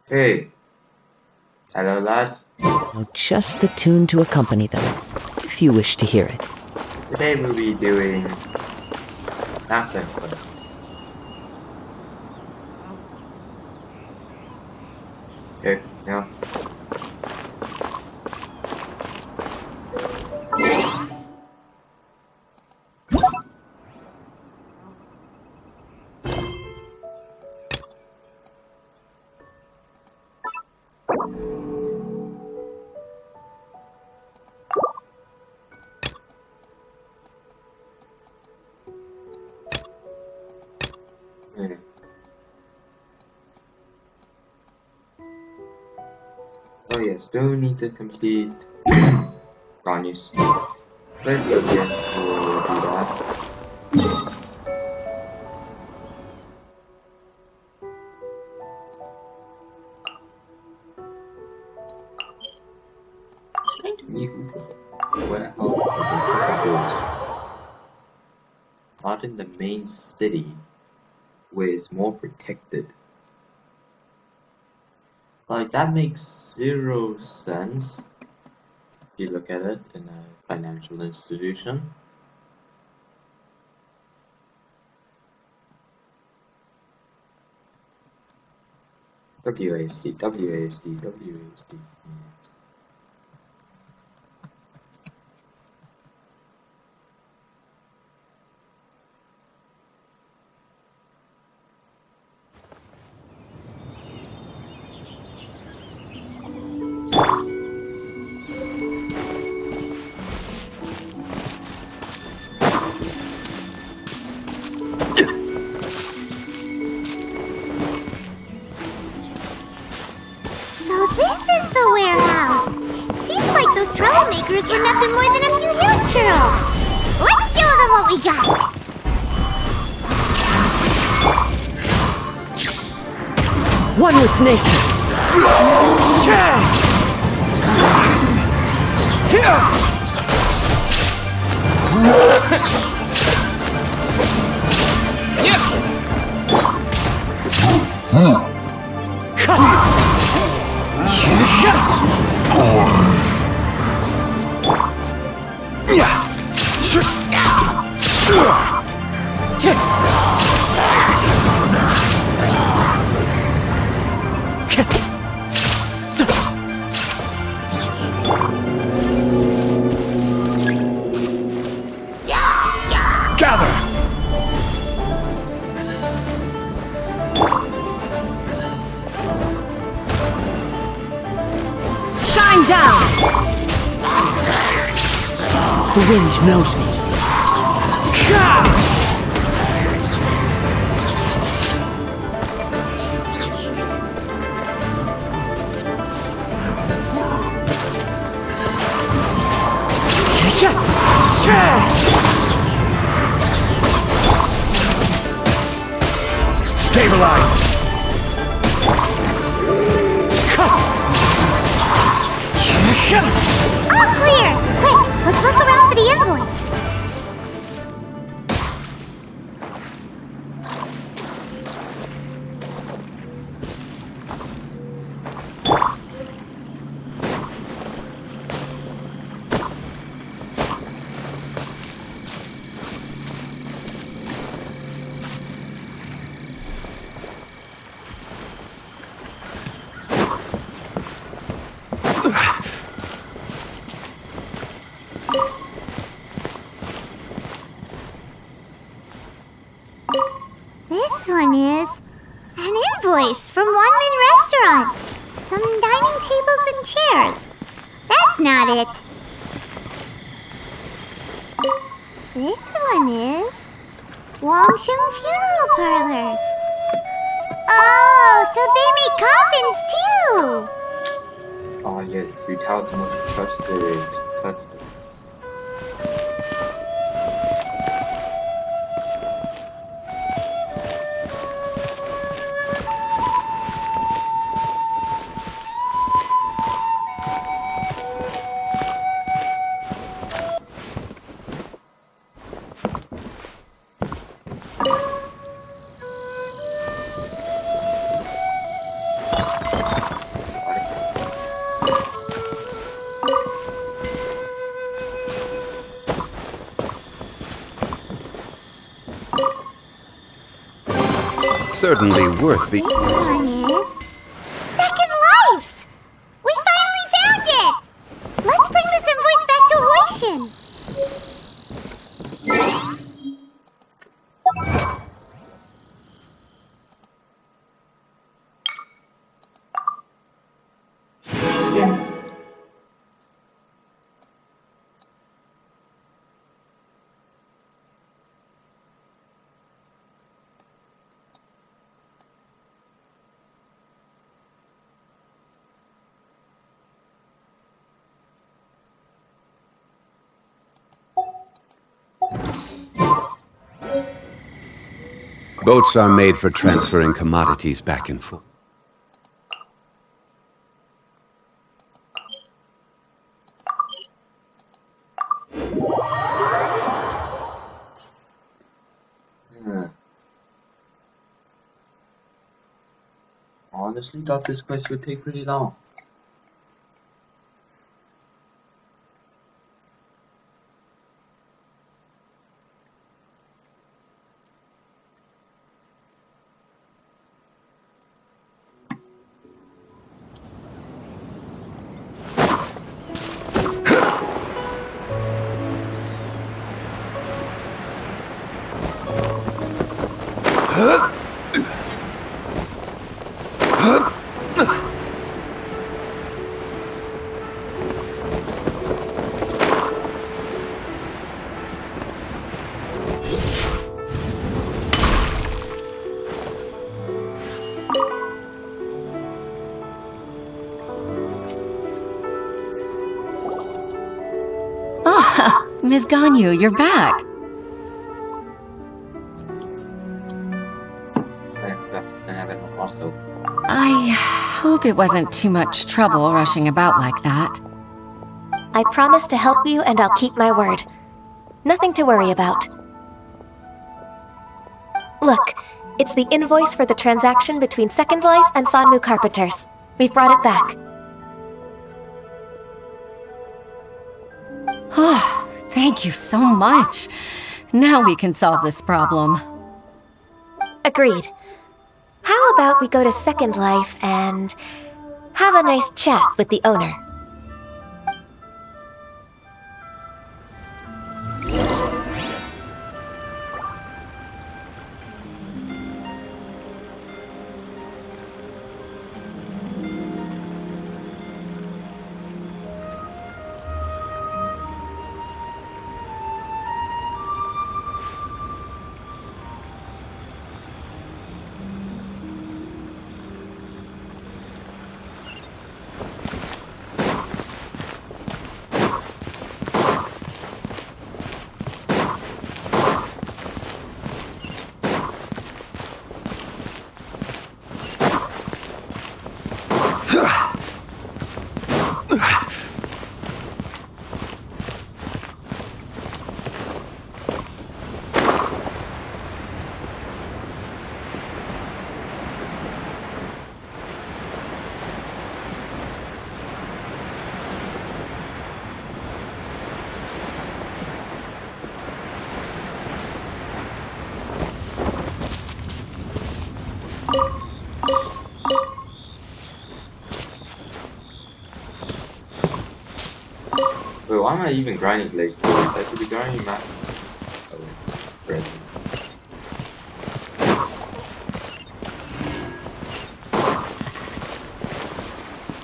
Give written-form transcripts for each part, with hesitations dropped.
Hey, hello lad. Now just the tune to accompany them, if you wish to hear it. Today we'll be doing Natlan first. Okay, now. Oh yes, do we need to complete Ganyu's? Let's yes, we'll do that. Explain to me who this where else goes. Not in the main city, where it's more protected. Like, that makes zero sense if you look at it in a financial institution. WASD, WASD, WASD. Troublemakers were nothing more than a few hill churls. Let's show them what we got. One with nature. Down! The wind knows me. Stabilize! All clear! Quick, let's look around for the invoice. This one is an invoice from One Min Restaurant. Some dining tables and chairs. That's not it. This one is Wangsheng Funeral Parlors. Oh, so they make coffins too! Ah yes, 3,000 most trusted customers. Certainly worth the... This one is Second Lives! We finally found it! Let's bring this invoice back to Hoishin. Yeah. Boats are made for transferring commodities back and forth. Honestly, thought this quest would take pretty long. Ms. Ganyu, you're back. I hope it wasn't too much trouble rushing about like that. I promise to help you and I'll keep my word. Nothing to worry about. Look, it's the invoice for the transaction between Second Life and Fanmu Carpenters. We've brought it back. Oh, thank you so much. Now we can solve this problem. Agreed. How about we go to Second Life and have a nice chat with the owner? Wait, why am I even grinding Blaze Boys? I should be grinding Map. Oh, wait.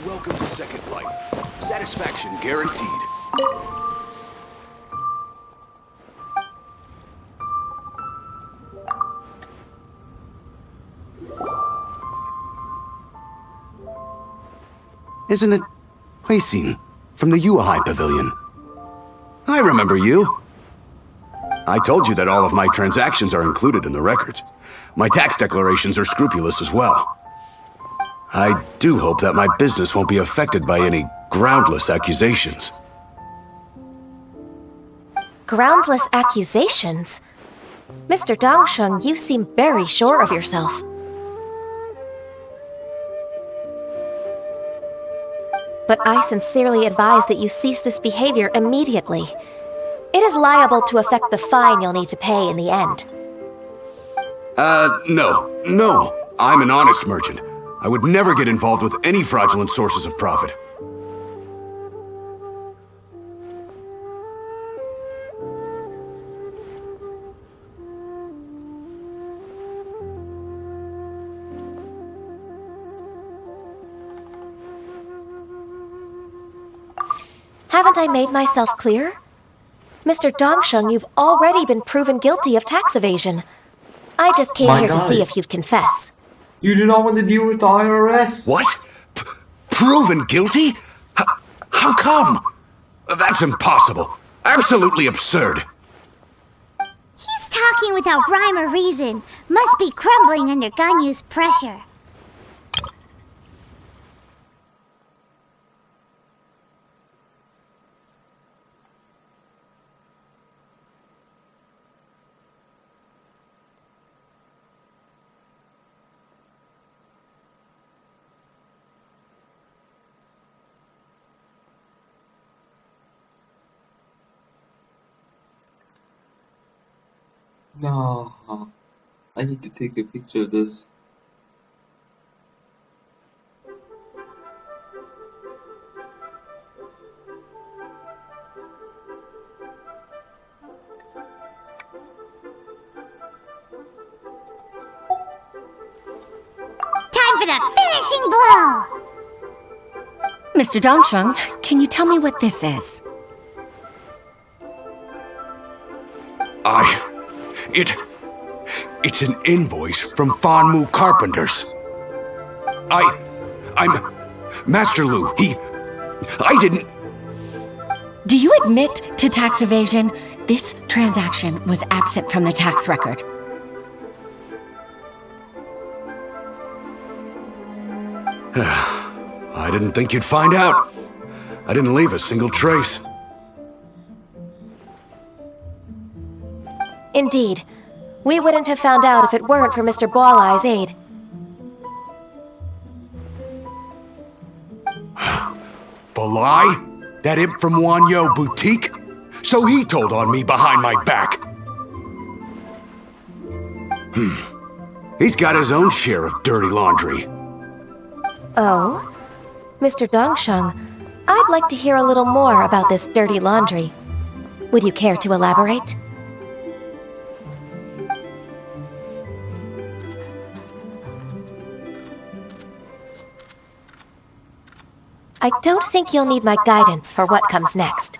Welcome to Second Life. Satisfaction guaranteed. Isn't it Huixin from the Yuehai Pavilion? I remember you. I told you that all of my transactions are included in the records. My tax declarations are scrupulous as well. I do hope that my business won't be affected by any groundless accusations. Groundless accusations? Mr. Dongsheng, you seem very sure of yourself. But I sincerely advise that you cease this behavior immediately. It is liable to affect the fine you'll need to pay in the end. No. No, I'm an honest merchant. I would never get involved with any fraudulent sources of profit. Haven't I made myself clear? Mr. Dongsheng, you've already been proven guilty of tax evasion. I just came My here to God. see if you'd confess. You do not want to deal with the IRS? What? Proven guilty? How come? That's impossible. Absolutely absurd. He's talking without rhyme or reason. Must be crumbling under Ganyu's pressure. No. I need to take a picture of this. Time for the finishing blow! Mr. Dongsheng, can you tell me what this is? It's an invoice from Fanmu Carpenters. I'm Master Lu. I didn't... Do you admit to tax evasion? This transaction was absent from the tax record. I didn't think you'd find out. I didn't leave a single trace. Indeed. We wouldn't have found out if it weren't for Mr. Boalai's aid. The lie? That imp from Wanyo Boutique? So he told on me behind my back. He's got his own share of dirty laundry. Oh? Mr. Dongsheng, I'd like to hear a little more about this dirty laundry. Would you care to elaborate? I don't think you'll need my guidance for what comes next.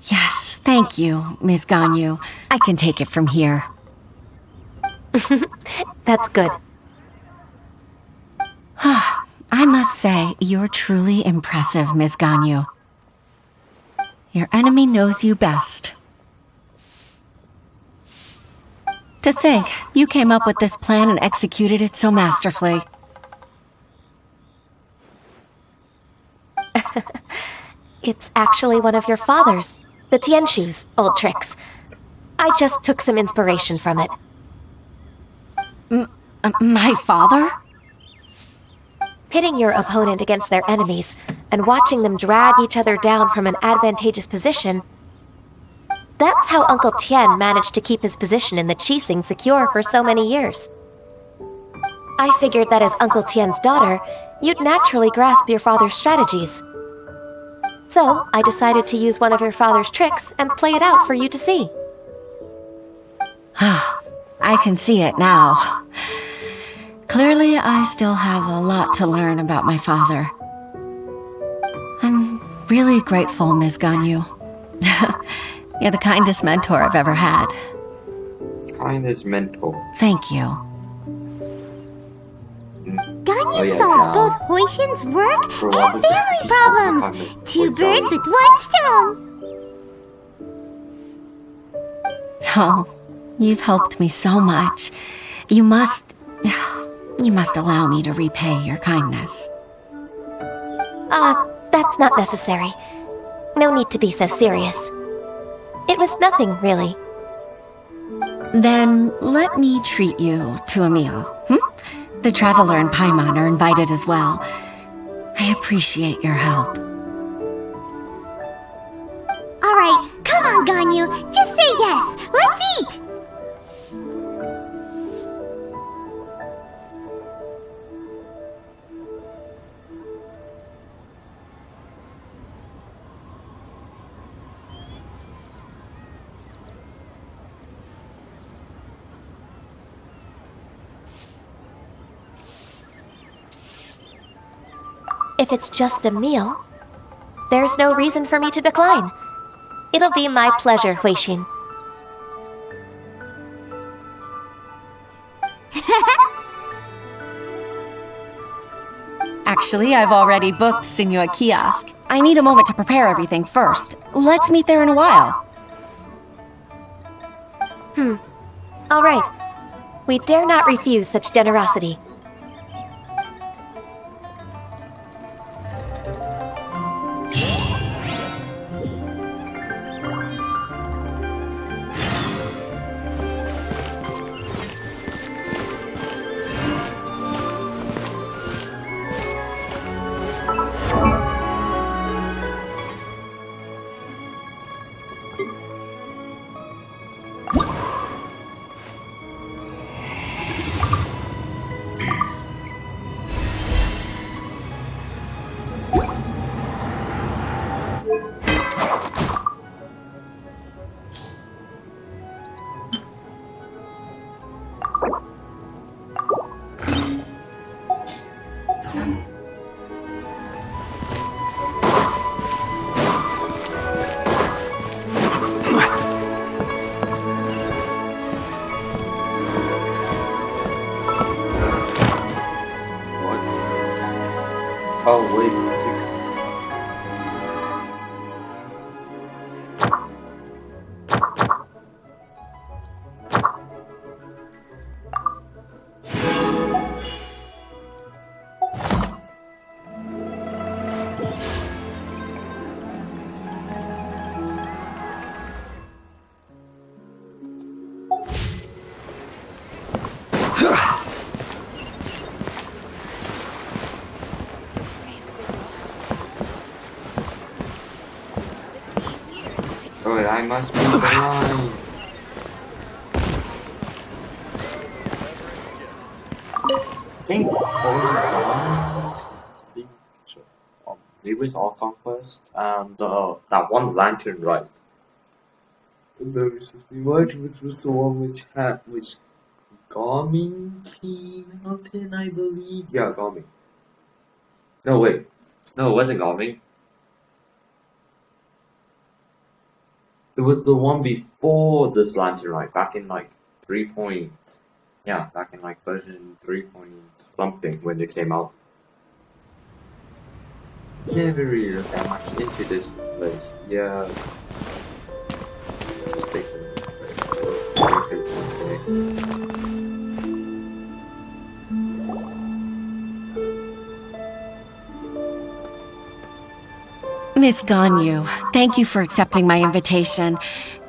Yes, thank you, Ms. Ganyu. I can take it from here. That's good. I must say, you're truly impressive, Ms. Ganyu. Your enemy knows you best. To think, you came up with this plan and executed it so masterfully. It's actually one of your father's, the Tianshu's, old tricks. I just took some inspiration from it. My father? Pitting your opponent against their enemies and watching them drag each other down from an advantageous position. That's how Uncle Tian managed to keep his position in the Qixing secure for so many years. I figured that as Uncle Tian's daughter, you'd naturally grasp your father's strategies. So, I decided to use one of your father's tricks and play it out for you to see. I can see it now. Clearly, I still have a lot to learn about my father. I'm really grateful, Ms. Ganyu. You're the kindest mentor I've ever had. Kindest mentor. Thank you. Ganyu solved both Huishin's work and family problems. 2 birds with 1 stone. Oh, you've helped me so much. You must allow me to repay your kindness. That's not necessary. No need to be so serious. It was nothing, really. Then let me treat you to a meal. The Traveler and Paimon are invited as well. I appreciate your help. Alright, come on, Ganyu. Just say yes. Let's eat. If it's just a meal, there's no reason for me to decline. It'll be my pleasure, Huixin. Actually, I've already booked Senor Kiosk. I need a moment to prepare everything first. Let's meet there in a while. All right. We dare not refuse such generosity. Oh, wait. Alright, I must be the line. I think it was all conquest and that one lantern, right? Very much, which was the one which Garmin Key Mountain, I believe. Yeah, Garmin. No, wait. No, it wasn't Garmin. It was the one before this lantern, right? Back in like 3 point... Yeah, back in like version 3 point something when they came out. Never really looked that much into this place. Yeah. Just take Miss Ganyu, thank you for accepting my invitation.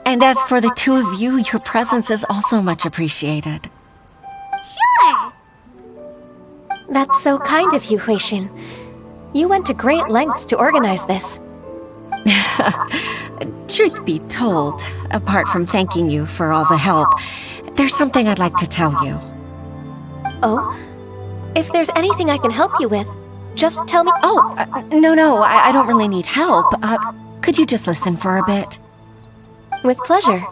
And as for the two of you, your presence is also much appreciated. Sure. That's so kind of you, Huixin. You went to great lengths to organize this. Truth be told, apart from thanking you for all the help, there's something I'd like to tell you. Oh? If there's anything I can help you with, just tell me. Oh, no, I don't really need help. Could you just listen for a bit? With pleasure.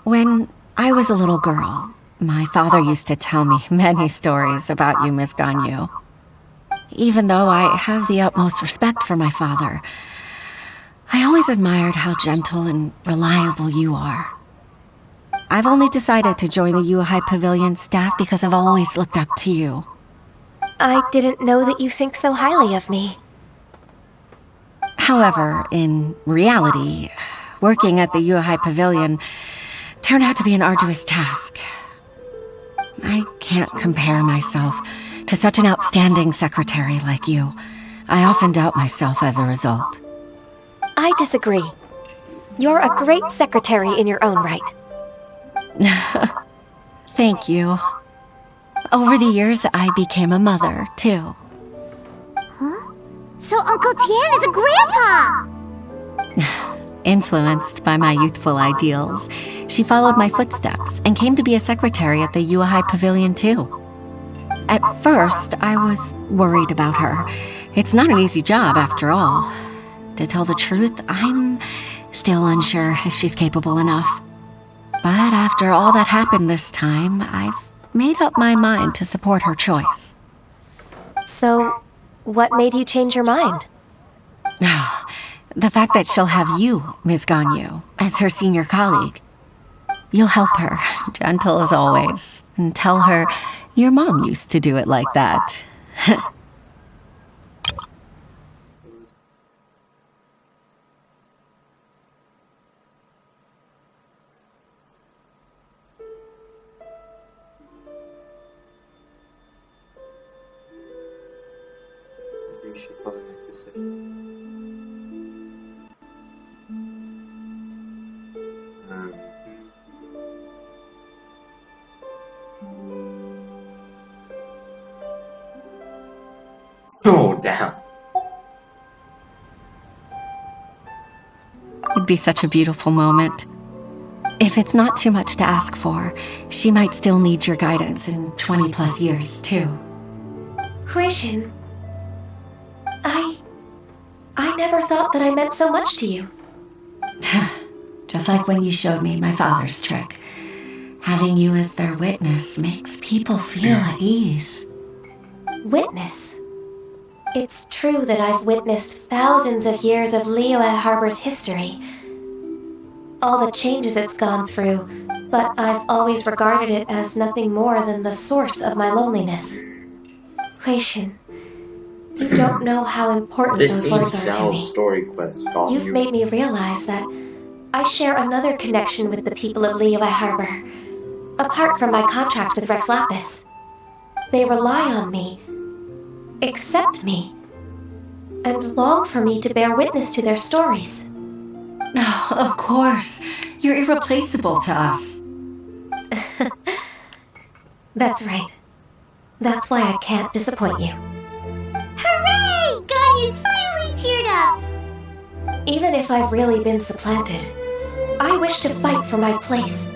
When I was a little girl, my father used to tell me many stories about you, Miss Ganyu. Even though I have the utmost respect for my father, I always admired how gentle and reliable you are. I've only decided to join the Yuhai Pavilion staff because I've always looked up to you. I didn't know that you think so highly of me. However, in reality, working at the Yuhai Pavilion turned out to be an arduous task. I can't compare myself to such an outstanding secretary like you. I often doubt myself as a result. I disagree. You're a great secretary in your own right. Thank you. Over the years, I became a mother, too. Huh? So Uncle Tian is a grandpa! Influenced by my youthful ideals, she followed my footsteps and came to be a secretary at the Yuhai Pavilion, too. At first, I was worried about her. It's not an easy job, after all. To tell the truth, I'm still unsure if she's capable enough. But after all that happened this time, I've made up my mind to support her choice. So, what made you change your mind? The fact that she'll have you, Miss Ganyu, as her senior colleague. You'll help her, gentle as always, and tell her your mom used to do it like that. Maybe she followed my decision. Oh, damn. It'd be such a beautiful moment. If it's not too much to ask for, she might still need your guidance in 20 plus years, too. Huixin, I never thought that I meant so much to you. Just like when you showed me my father's trick. Having you as their witness makes people feel at ease. Witness? It's true that I've witnessed thousands of years of Liyue Harbor's history. All the changes it's gone through, but I've always regarded it as nothing more than the source of my loneliness. Huixin, you don't know how important those words are to me. Story quest, You've made me realize that I share another connection with the people of Liyue Harbor, apart from my contract with Rex Lapis. They rely on me, accept me, and long for me to bear witness to their stories. No, of course. You're irreplaceable to us. That's right. That's why I can't disappoint you. Hooray! Ganyu's finally cheered up! Even if I've really been supplanted, I wish to fight for my place.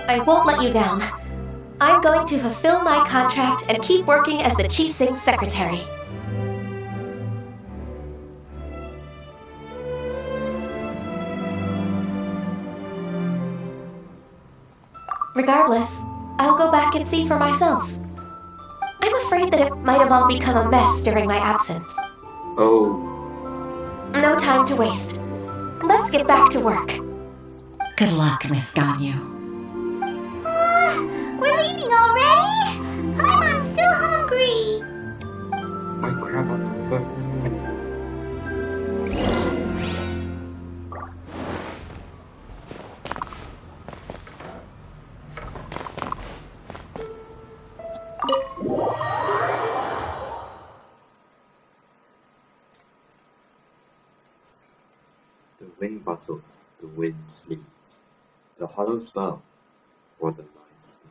I won't let you down. I'm going to fulfill my contract and keep working as the Qixing secretary. Regardless, I'll go back and see for myself. I'm afraid that it might have all become a mess during my absence. Oh. No time to waste. Let's get back to work. Good luck, Miss Ganyu. We're leaving already? I'm still hungry. My grandma. The wind bustles, the wind sleeps, the hollows bow, for the night sleep.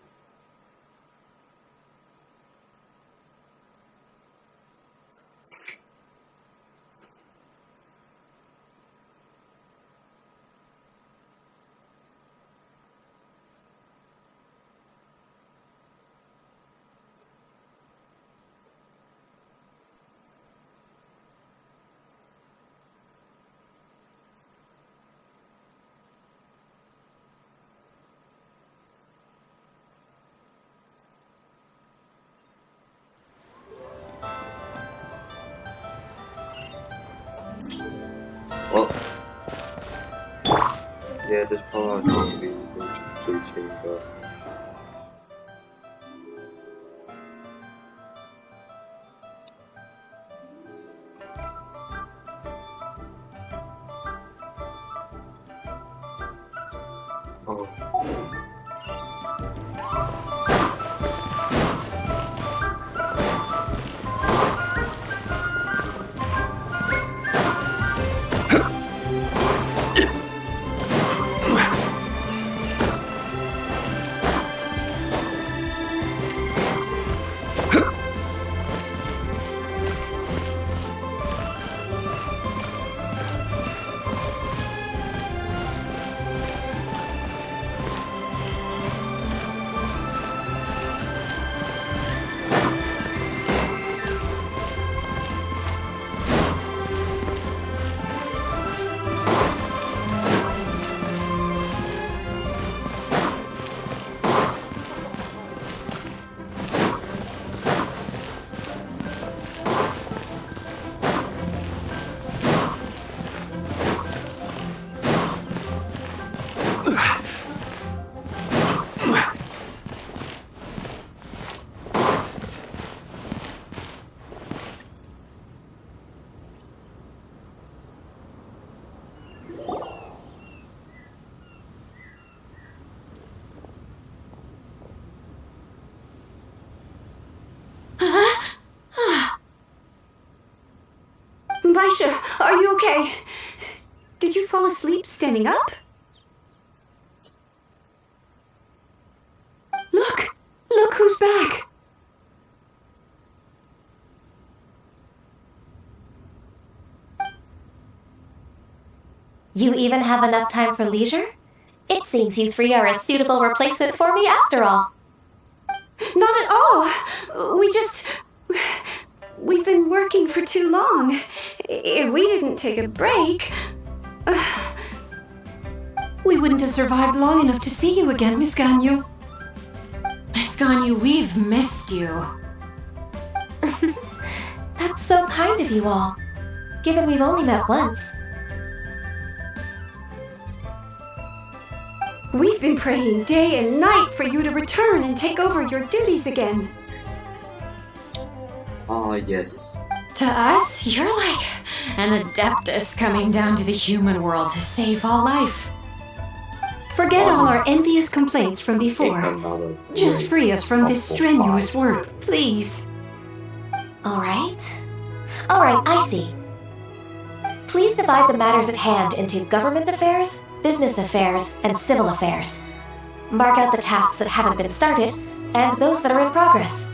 Well, yeah, this part will be going to chamber. Oh. Baisha, are you okay? Did you fall asleep standing up? Look! Look who's back! You even have enough time for leisure? It seems you three are a suitable replacement for me after all. Not at all! We've been working for too long. If we didn't take a break... We wouldn't have survived long enough to see you again, Miss Ganyu. Miss Ganyu, we've missed you. That's so kind of you all, given we've only met once. We've been praying day and night for you to return and take over your duties again. Ah, yes. To us, you're like an adeptus coming down to the human world to save all life. Forget all our envious complaints from before. Just free us from this strenuous work, please. Alright, I see. Please divide the matters at hand into government affairs, business affairs, and civil affairs. Mark out the tasks that haven't been started, and those that are in progress.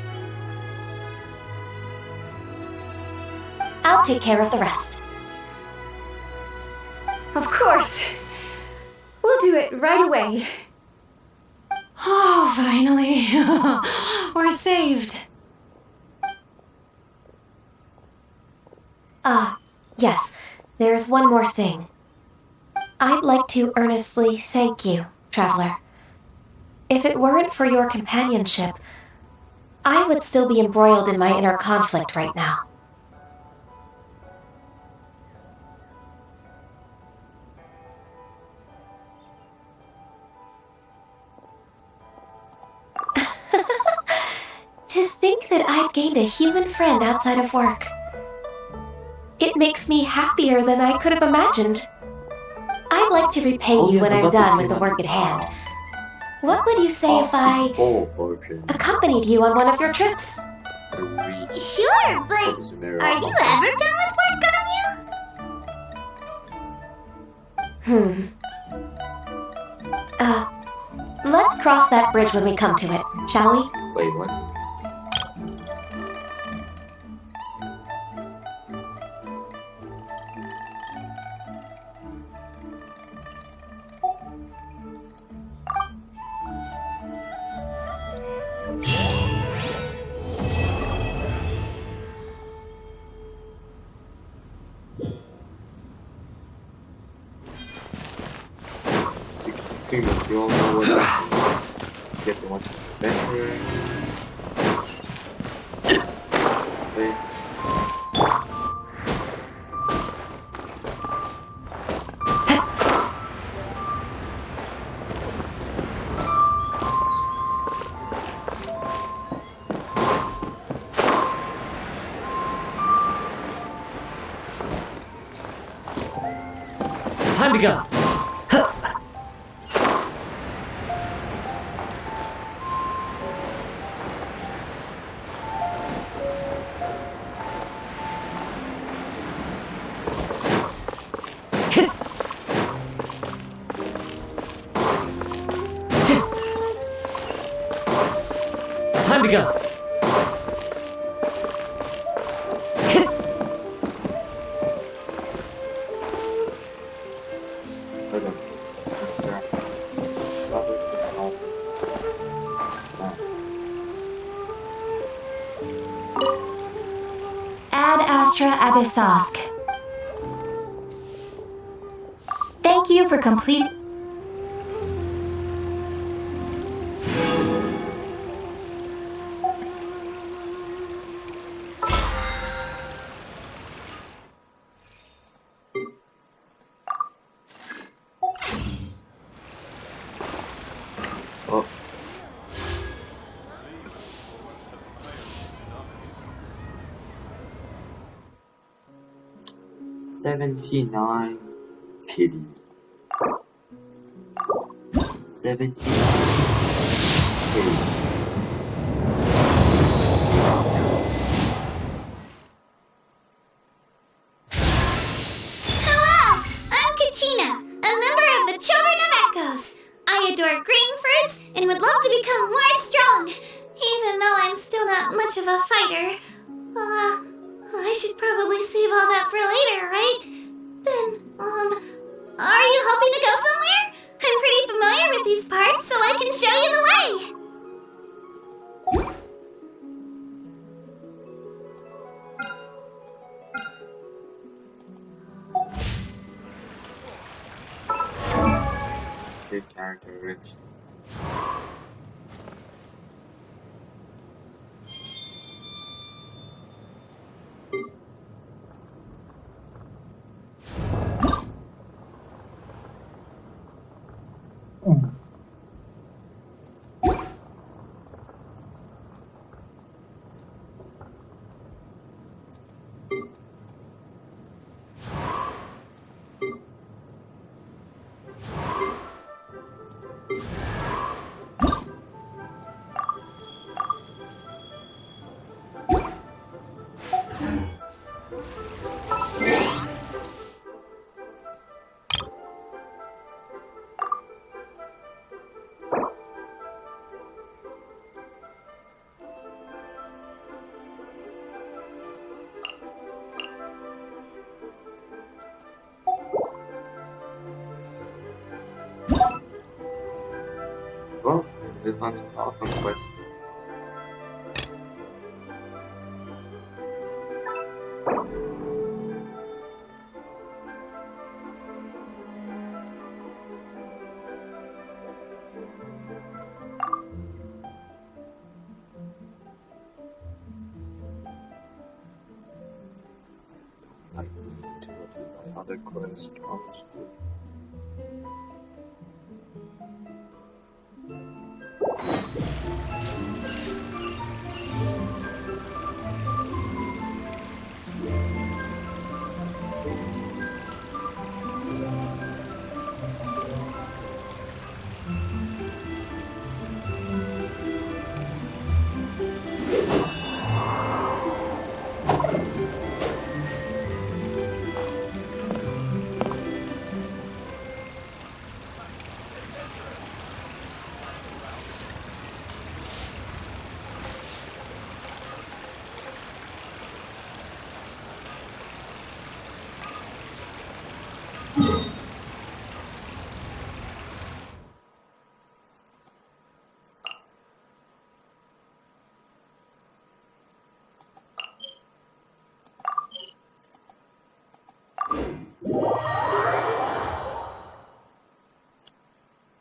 I'll take care of the rest. Of course. We'll do it right away. Oh, finally. We're saved. Yes, there's one more thing. I'd like to earnestly thank you, Traveler. If it weren't for your companionship, I would still be embroiled in my inner conflict right now. To think that I'd gained a human friend outside of work. It makes me happier than I could have imagined. I'd like to repay you when I'm done with the work at hand. What would you say if I accompanied you on one of your trips? Sure, but are you ever done with work, Ganyu? Let's cross that bridge when we come to it, shall we? Wait, what? You all know what that means. Get to watch the adventure. Please. Time to go. Time to go. Ad Astra Abyssosk. Thank you for completing. Oh. $79 pity. 79 pity. become more strong, even though I'm still not much of a fighter. I should probably save all that for later, right? Then, are you hoping to go somewhere? I'm pretty familiar with these parts, so I can show you the way. Good character, Rich. Well, move on to our conquest. I need to do my other quest, honestly.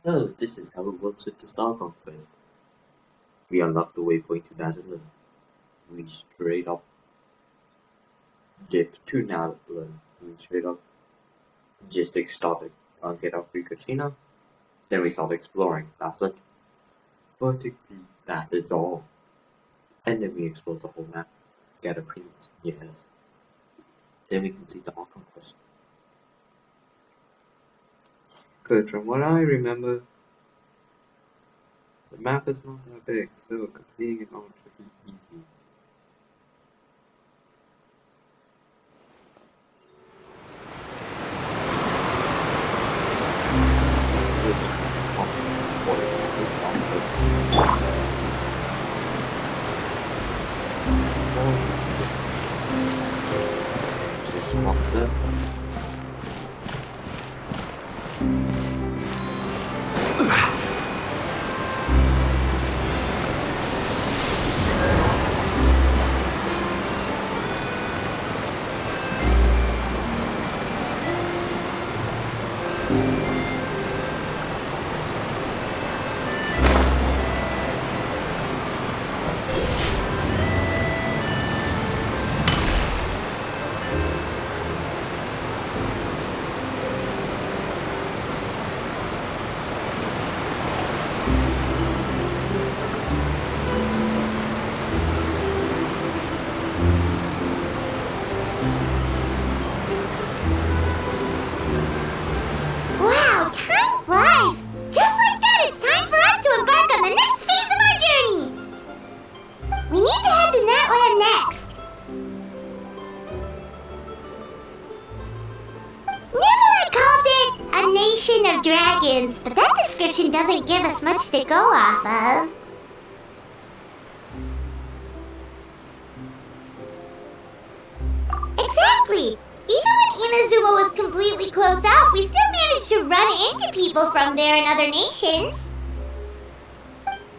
Oh, this is how it works with the Star Conquest. We unlock the waypoint to Natlan. We straight up dip to Natlan. We straight up just start get our free Kachina. Then we start exploring. That's it. Vertically, that is all. And then we explore the whole map. Get a prince, yes. Then we complete the Star Conquest. Good, from what I remember, the map is not that big, so completing it ought to be easy. Just not there. Wow, time flies! Just like that, it's time for us to embark on the next phase of our journey! We need to head to Natlan next. Natlan called it a nation of dragons, but that description doesn't give us much to go off of. Exactly! Even when Inazuma was completely closed off, we still managed to run into people from there in other nations.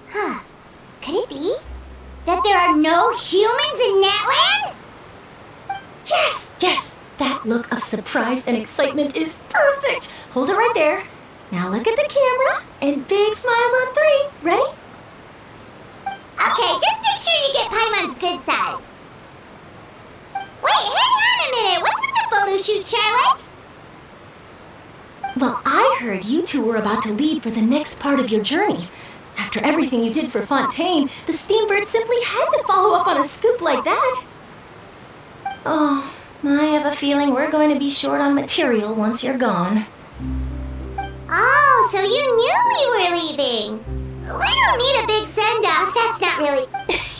Huh. Could it be that there are no humans in Natlan? Yes! Yes! That look of surprise and excitement is perfect! Hold it right there. Now look at the camera and big smiles on 3. Ready? Okay, just make sure you get Paimon's good side. Wait, hang on a minute! What's with the photo shoot, Charlotte? Well, I heard you two were about to leave for the next part of your journey. After everything you did for Fontaine, the Steambird simply had to follow up on a scoop like that. Oh, I have a feeling we're going to be short on material once you're gone. Oh, so you knew we were leaving. We don't need a big send-off, that's not really...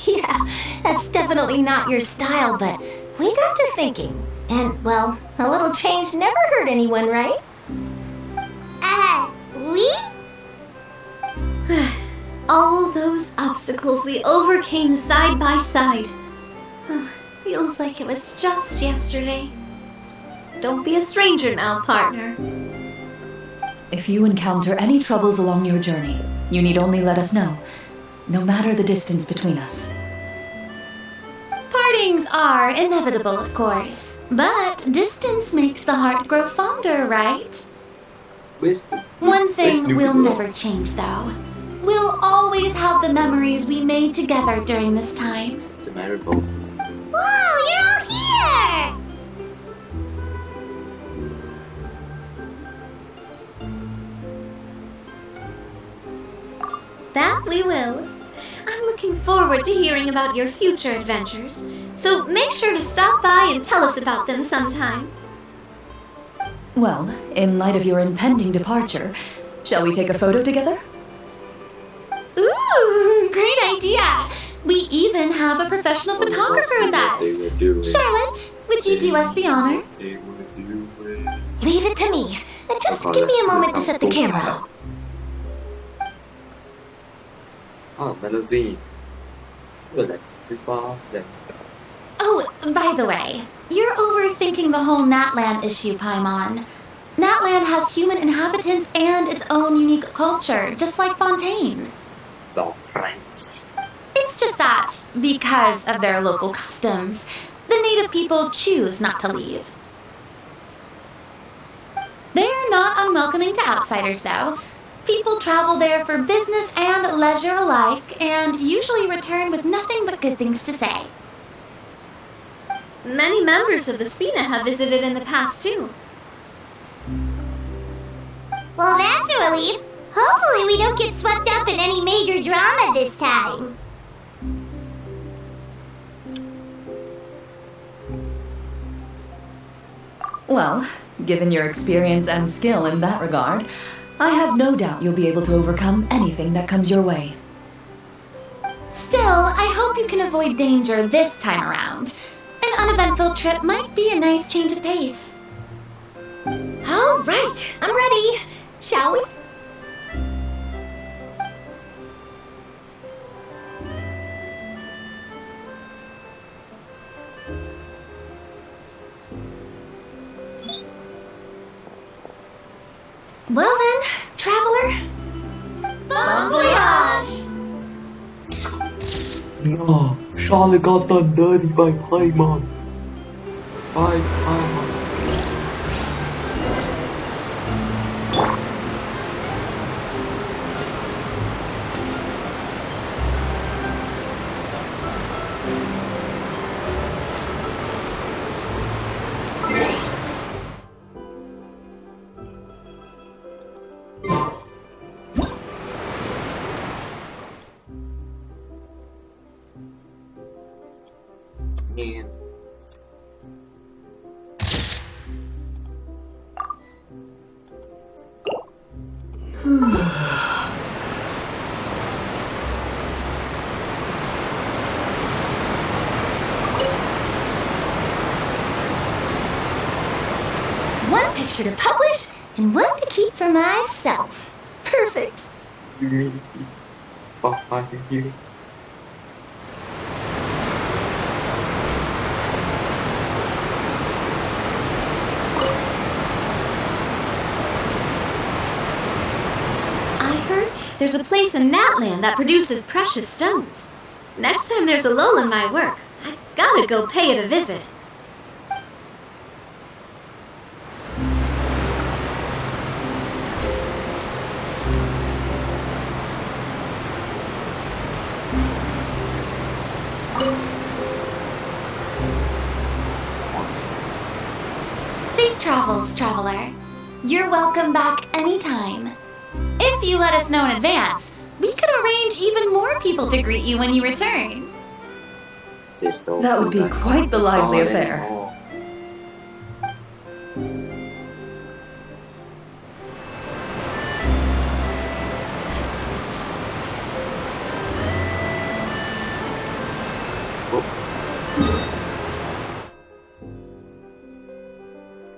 Yeah, that's definitely not your style, but we got to thinking. And, well, a little change never hurt anyone, right? We? All those obstacles we overcame side by side. Feels like it was just yesterday. Don't be a stranger now, partner. If you encounter any troubles along your journey, you need only let us know, no matter the distance between us. Partings are inevitable, of course, but distance makes the heart grow fonder, right? One thing will never change, though. We'll always have the memories we made together during this time. It's a miracle. Whoa, you're all here! That we will. I'm looking forward to hearing about your future adventures, so make sure to stop by and tell us about them sometime. Well, in light of your impending departure, shall we take a photo together? Ooh, great idea! We even have a professional photographer with us. Charlotte, would you do us the honor? Leave it to me. Just give me a moment to set the camera up. Oh, Melazine. Oh, by the way, you're overthinking the whole Natlan issue, Paimon. Natlan has human inhabitants and its own unique culture, just like Fontaine. The French. It's just that, because of their local customs, the native people choose not to leave. They're not unwelcoming to outsiders, though. People travel there for business and leisure alike, and usually return with nothing but good things to say. Many members of the Spina have visited in the past, too. Well, that's a relief. Hopefully we don't get swept up in any major drama this time. Well, given your experience and skill in that regard, I have no doubt you'll be able to overcome anything that comes your way. Still, I hope you can avoid danger this time around. An uneventful trip might be a nice change of pace. All right, I'm ready. Shall we? Well then, traveler. Bon voyage! No, Charlotte got done dirty by Paimon. By Paimon. Yeah. One picture to publish and one to keep for myself. Perfect. perfect. You really behind you. I heard there's a place in Natlan that produces precious stones. Next time there's a lull in my work, I gotta go pay it a visit. Safe travels, traveler. You're welcome back anytime. If you let us know in advance, we could arrange even more people to greet you when you return. That would be quite the lively affair.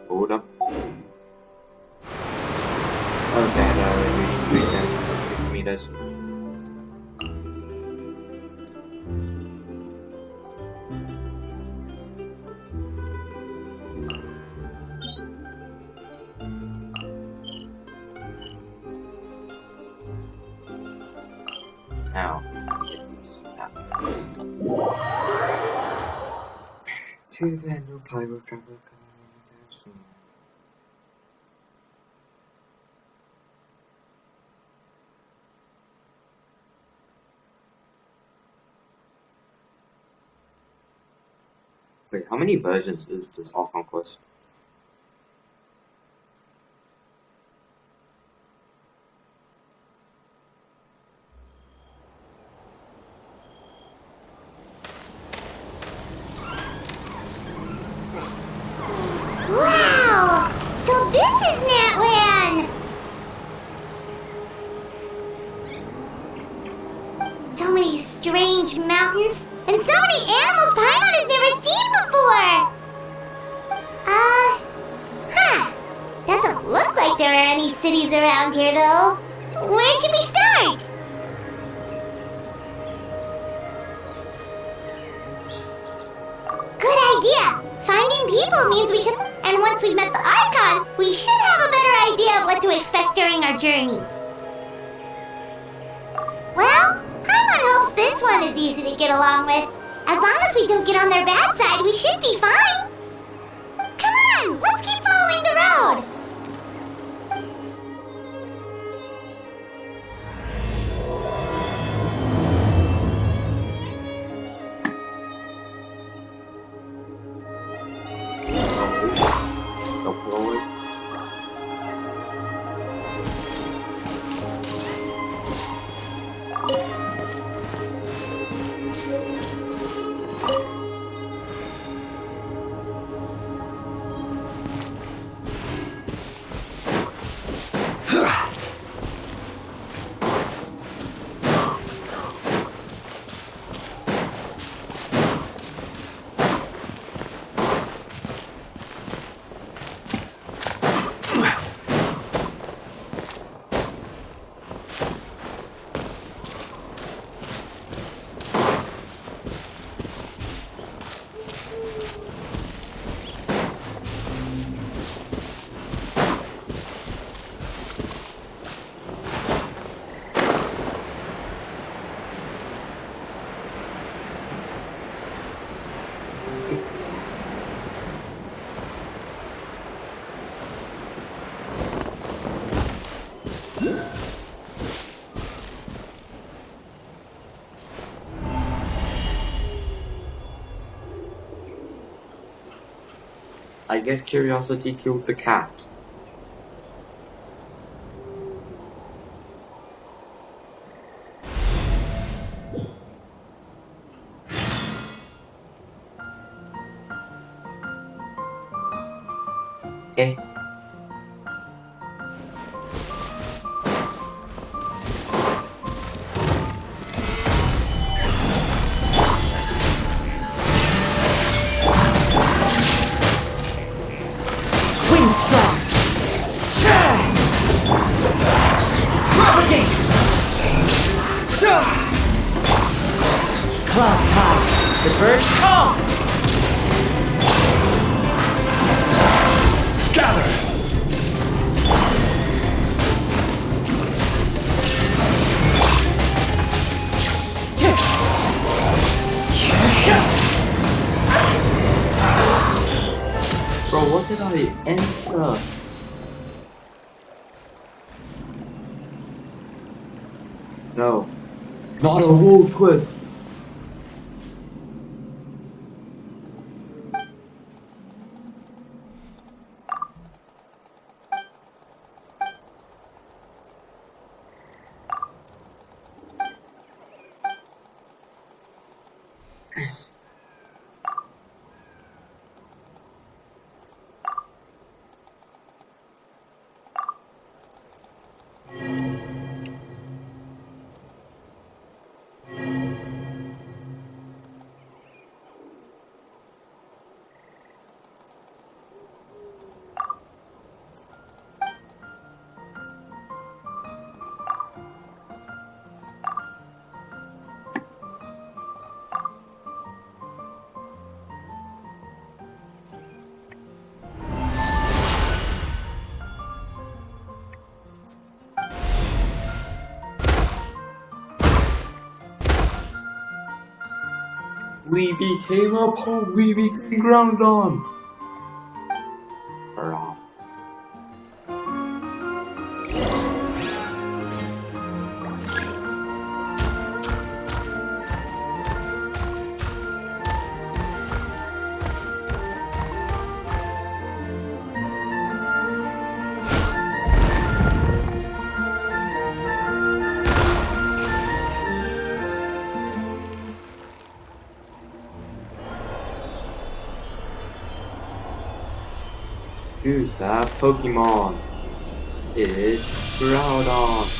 Hold up. Okay, now we need 3 centimeters, 6 meters. Now, get these apples. To the new pyro travel soon. Wait, how many versions is this All Conquest? Wow! So this is Natlan! So many strange mountains, and so many animals Paimon has never seen before! Doesn't look like there are any cities around here, though. Where should we start? Good idea! Finding people means we can... And once we've met the Archon, we should have a better idea of what to expect during our journey. Well, Paimon hopes this one is easy to get along with. As long as we don't get on their bad side, we should be fine. Come on, let's keep following the road. I guess curiosity killed the cat. Okay. Propagate! clouds high, the birds call! Gather! Bro, what did I enter? No. Not a wall quest! We became a pawn, we became ground on! Hurrah. Who's that Pokemon? It's Groudon.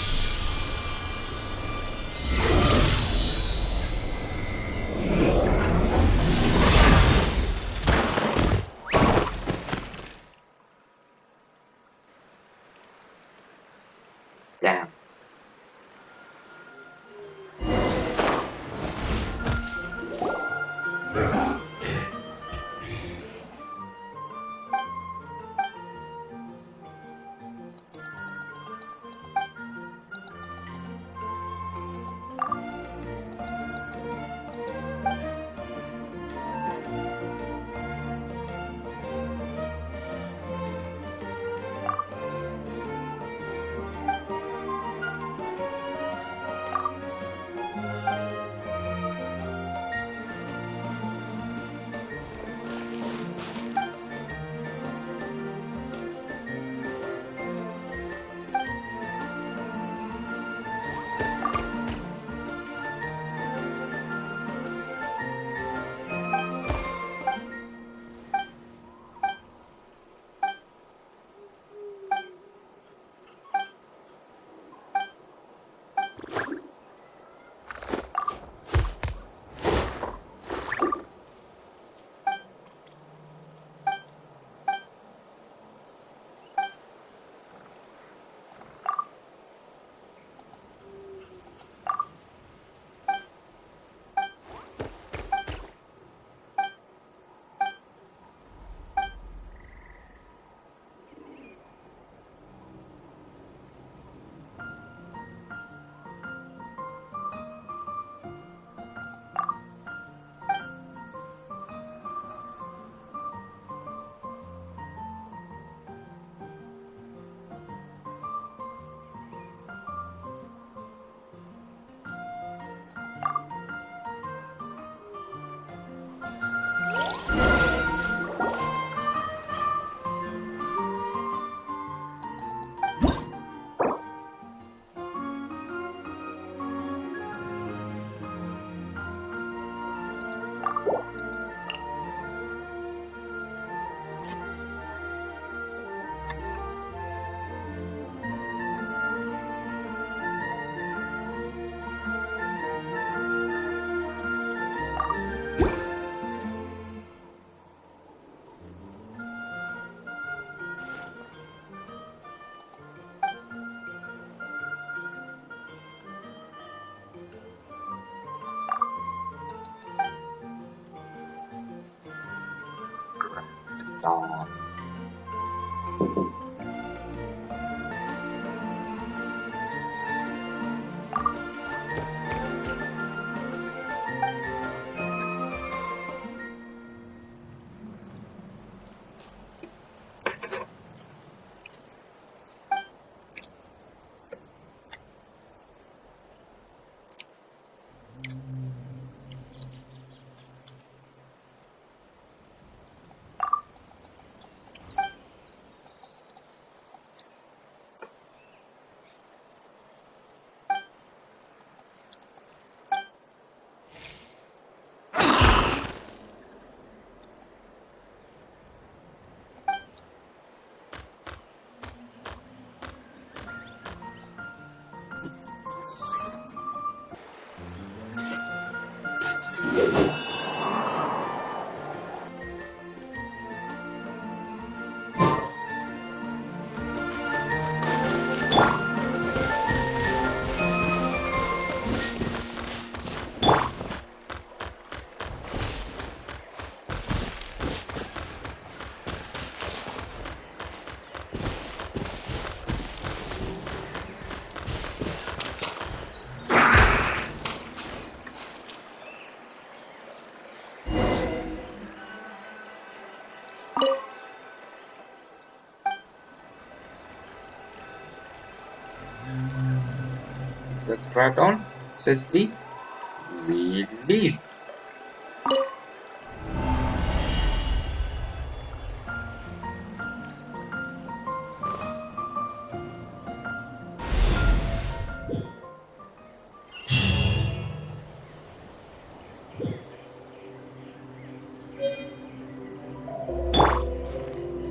Damn. Nah. The Kraton says leave. We leave.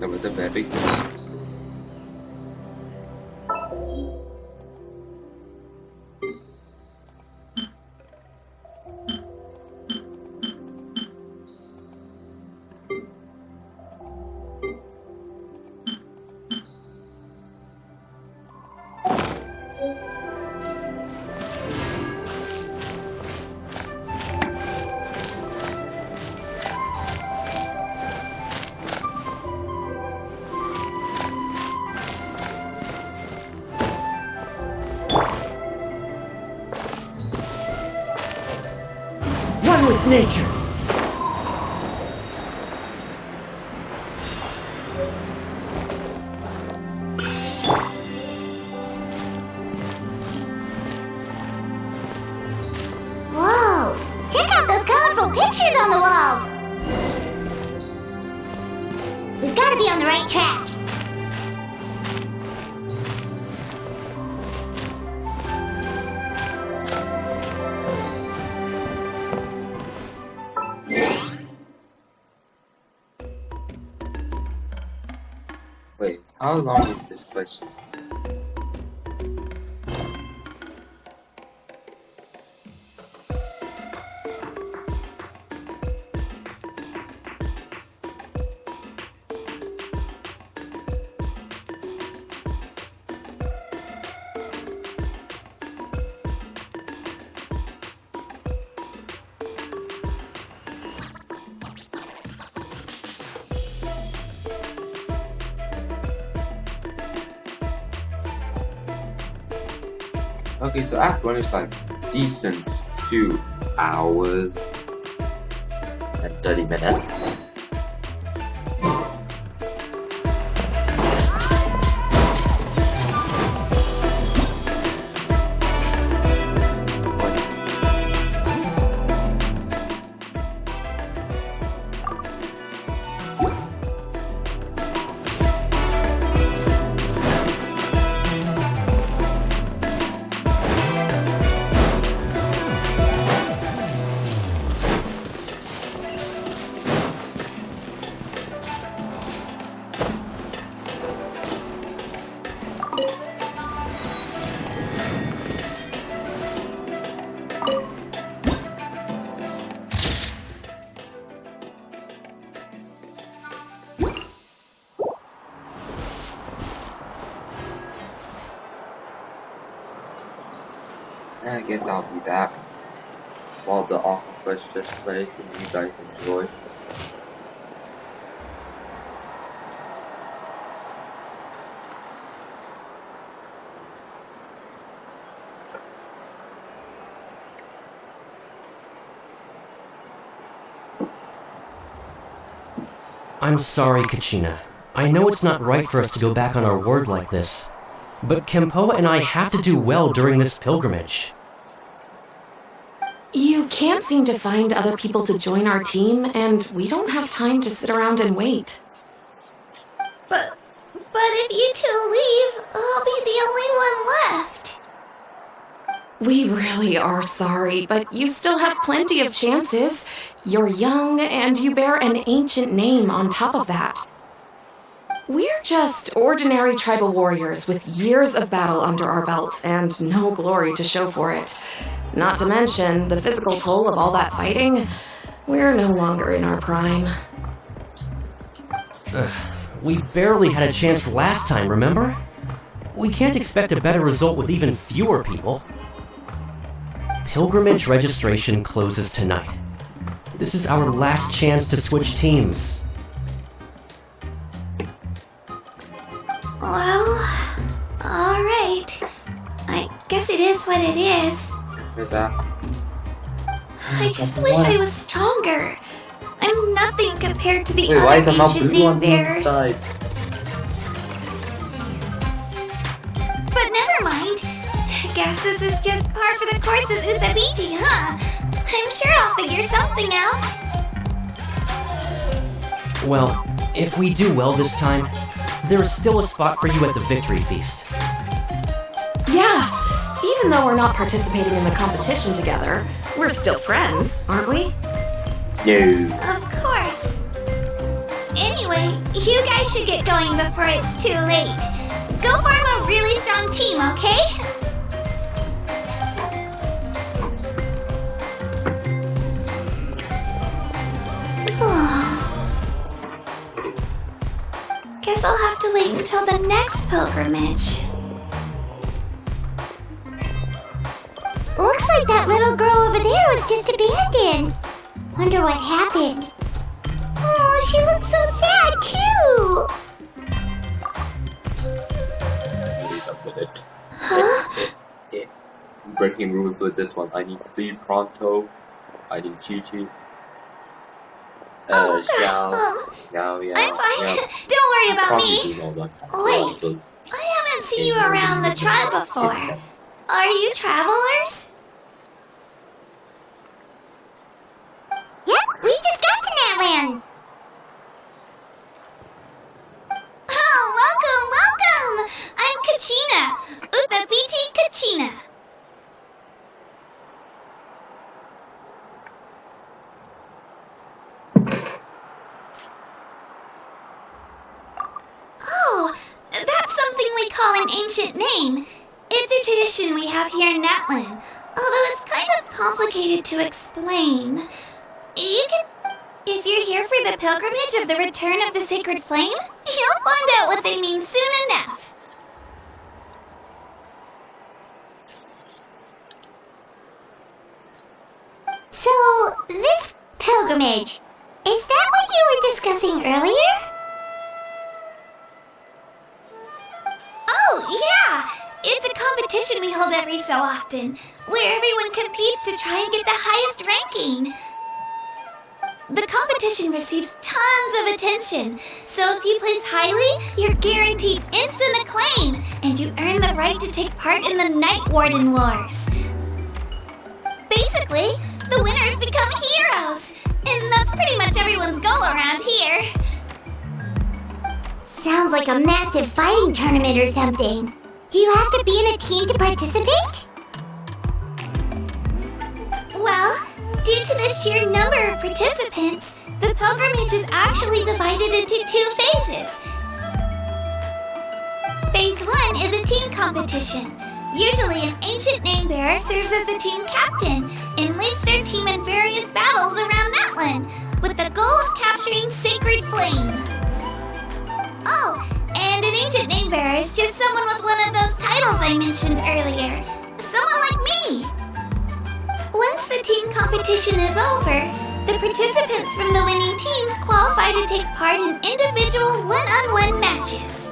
That was a very One with nature. Whoa! Check out those colorful pictures on the walls! We've got to be on the right track. Wait, how long is this quest? Okay, so Act 1 is like decent 2 hours and 30 minutes. And I guess I'll be back while the awful quest just plays and you guys enjoy. I'm sorry, Kachina. I know it's not right for us to go back on our word like this, but Kempoa and I have to do well during this pilgrimage. You can't seem to find other people to join our team, and we don't have time to sit around and wait. But if you two leave, I'll be the only one left. We really are sorry, but you still have plenty of chances. You're young, and you bear an ancient name on top of that. We're just ordinary tribal warriors with years of battle under our belt and no glory to show for it. Not to mention the physical toll of all that fighting. We're no longer in our prime. We barely had a chance last time, remember? We can't expect a better result with even fewer people. Pilgrimage registration closes tonight. This is our last chance to switch teams. Well, alright. I guess it is what it is. I just wish I was stronger. I'm nothing compared to the other ancient name bearers. But never mind. Guess this is just par for the course of Uthabiti, huh? I'm sure I'll figure something out. Well, if we do well this time, there's still a spot for you at the victory feast. Yeah, even though we're not participating in the competition together, we're still friends, aren't we? No. Of course. Anyway, you guys should get going before it's too late. Go form a really strong team, okay? Guess I'll have to wait until the next pilgrimage. Looks like that little girl over there was just abandoned. Wonder what happened. Oh, she looks so sad too. Huh? I'm breaking rules with this one. I need Flea Pronto. I need Chi-Chi. Oh gosh, I'm fine. Don't worry about me. Wait, I haven't seen you around the tribe before. Are you travelers? Yep, we just got to Natlan. Oh, welcome! I'm Kachina. Uthabiti Kachina. Oh, that's something we call an ancient name. It's a tradition we have here in Natlan, although it's kind of complicated to explain. If you're here for the pilgrimage of the return of the sacred flame, you'll find out what they mean soon enough. So, this pilgrimage, is that what you were discussing earlier? Oh, yeah! It's a competition we hold every so often, where everyone competes to try and get the highest ranking. The competition receives tons of attention, so if you place highly, you're guaranteed instant acclaim, and you earn the right to take part in the Night Warden Wars. Basically, the winners become heroes, and that's pretty much everyone's goal around here. Sounds like a massive fighting tournament or something. Do you have to be in a team to participate? Well, due to the sheer number of participants, the pilgrimage is actually divided into 2 phases. Phase 1 is a team competition. Usually an ancient name bearer serves as the team captain and leads their team in various battles around Natlan, with the goal of capturing Sacred Flame. Oh, and an ancient name bearer is just someone with one of those titles I mentioned earlier. Someone like me. Once the team competition is over, the participants from the winning teams qualify to take part in individual one-on-one matches.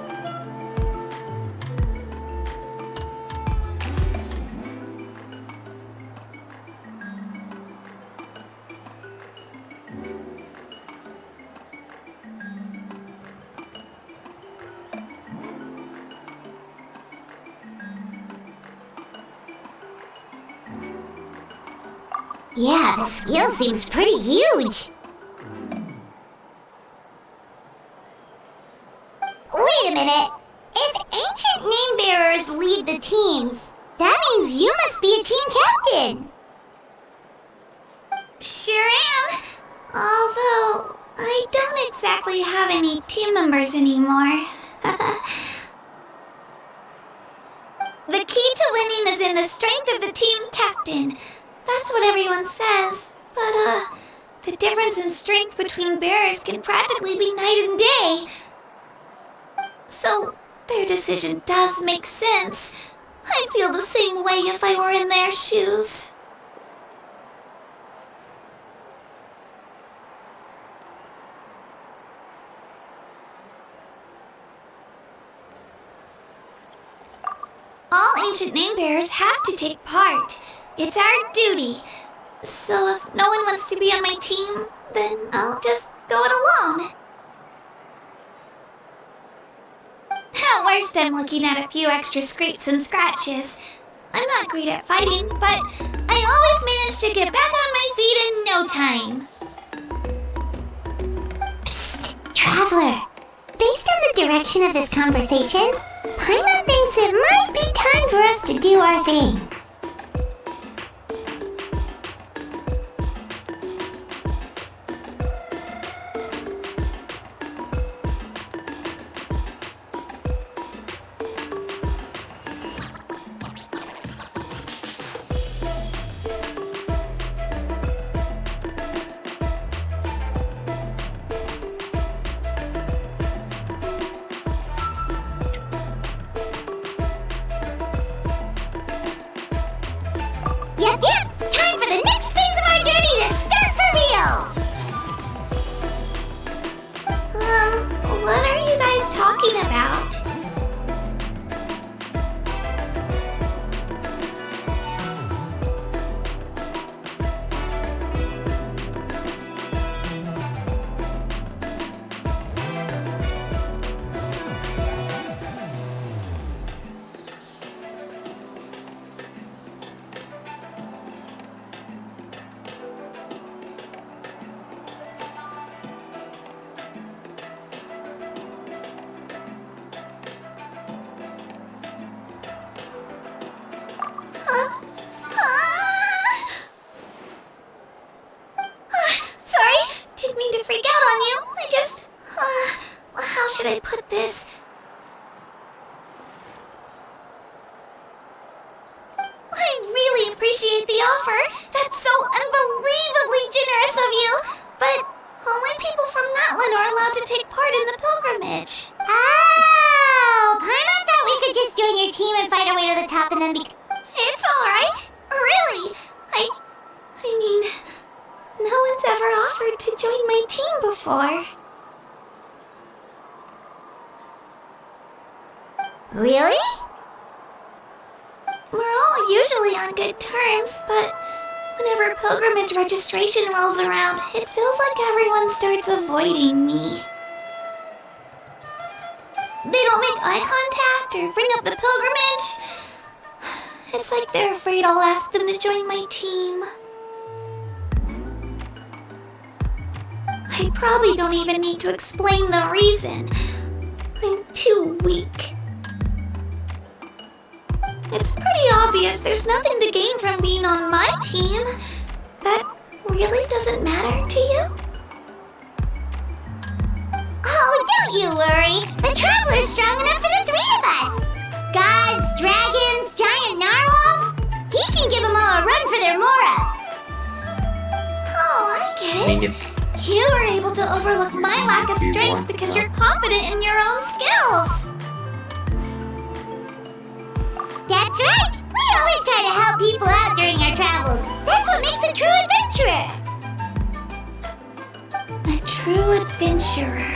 Yeah, the skill seems pretty huge. Wait a minute. If ancient name bearers lead the teams, that means you must be a team captain. Sure am. Although, I don't exactly have any team members anymore. The key to winning is in the strength of the team captain. That's what everyone says. But, the difference in strength between bearers can practically be night and day. So, their decision does make sense. I'd feel the same way if I were in their shoes. All ancient name bearers have to take part. It's our duty. So if no one wants to be on my team, then I'll just go it alone. At worst, I'm looking at a few extra scrapes and scratches. I'm not great at fighting, but I always manage to get back on my feet in no time. Psst, Traveler. Based on the direction of this conversation, Paimon thinks it might be time for us to do our thing. Yep, time for the next phase of our journey to start for real! What are you guys talking about? Sorry, didn't mean to freak out on you. I just... how should I put this? I really appreciate the offer. That's so unbelievably generous of you. But only people from Natlan are allowed to take part in the pilgrimage. Oh, Paimon thought we could just join your team and fight our way to the top and then be... It's alright. Really. I mean, no one's ever offered to join my team before. Really? We're all usually on good terms, but whenever pilgrimage registration rolls around, it feels like everyone starts avoiding me. They don't make eye contact or bring up the pilgrimage. It's like they're afraid I'll ask them to join my team. I probably don't even need to explain the reason. I'm too weak. It's pretty obvious there's nothing to gain from being on my team. That really doesn't matter to you? Oh, don't you worry. The Traveler's strong enough for the three of us. Gods, dragons, giant narwhals. He can give them all a run for their Mora. Oh, I get it. You were able to overlook my lack of strength because you're confident in your own skills. That's right! We always try to help people out during our travels. That's what makes a true adventurer. A true adventurer.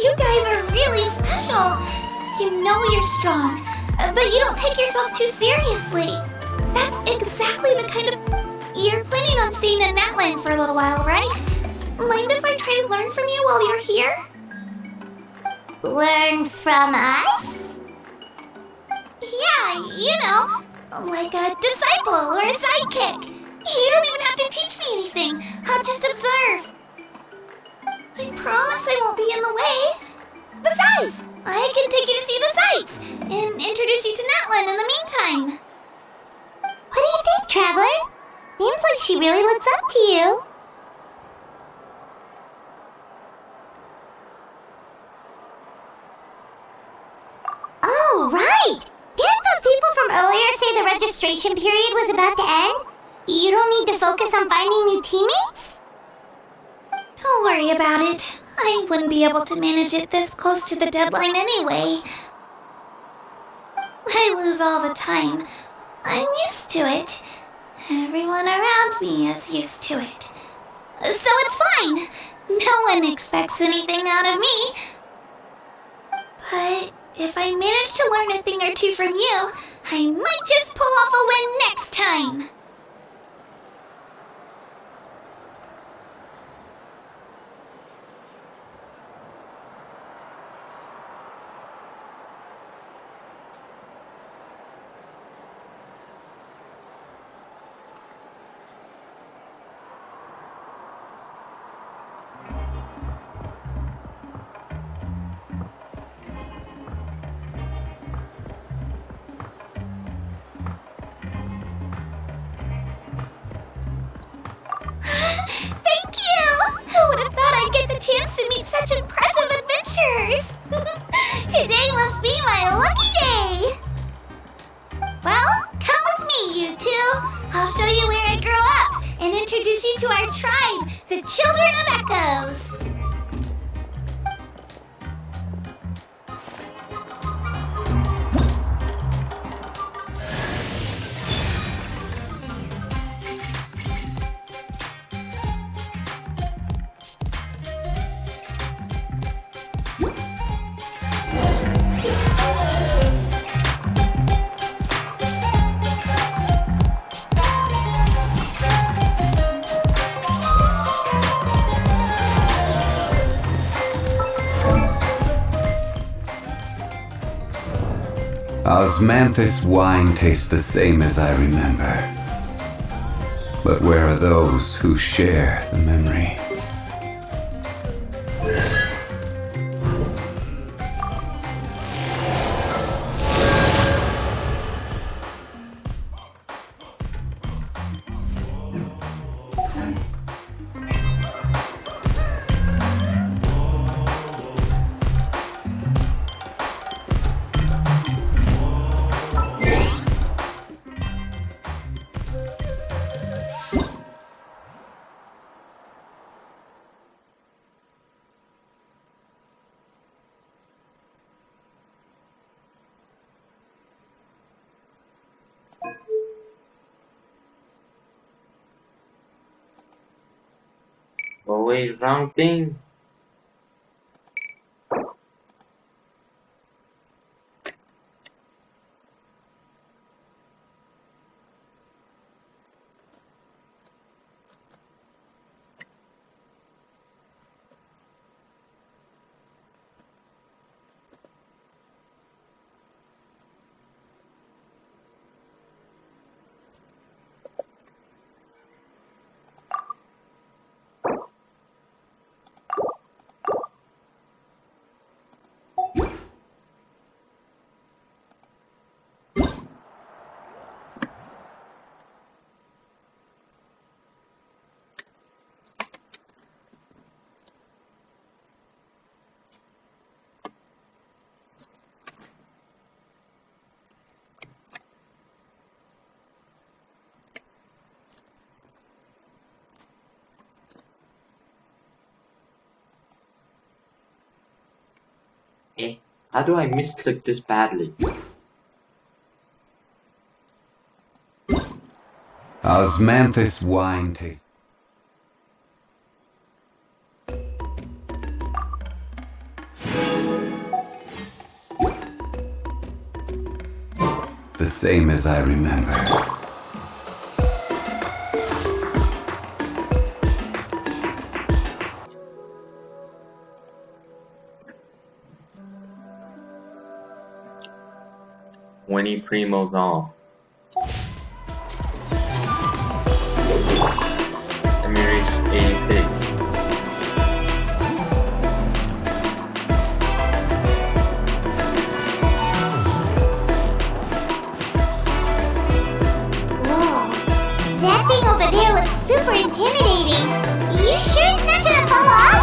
You guys are really special. You know you're strong, but you don't take yourselves too seriously. That's exactly the kind of... You're planning on staying in Natlan for a little while, right? Mind if I try to learn from you while you're here? Learn from us? Yeah, you know, Like a disciple or a sidekick. You don't even have to teach me anything. I'll just observe. I promise I won't be in the way. Besides, I can take you to see the sights and introduce you to Natlan in the meantime. What do you think, Traveler? Seems like she really looks up to you. Oh, right! Didn't those people from earlier say the registration period was about to end? You don't need to focus on finding new teammates? Don't worry about it. I wouldn't be able to manage it this close to the deadline anyway. I lose all the time. I'm used to it. Everyone around me is used to it. So it's fine. No one expects anything out of me. But if I manage to learn a thing or two from you, I might just pull off a win next time. Thank you! Who would have thought I'd get the chance to meet such impressive adventurers? Today must be my lucky day! Well, come with me, you two. I'll show you where I grew up and introduce you to our tribe, the Children of Echoes. Osmanthus wine tastes the same as I remember. But where are those who share the memory? Oh wait, wrong thing. How do I misclick this badly? Osmanthus wine tastes the same as I remember. Winnie Primo's off. thing over there looks super intimidating. You sure it's not gonna fall off?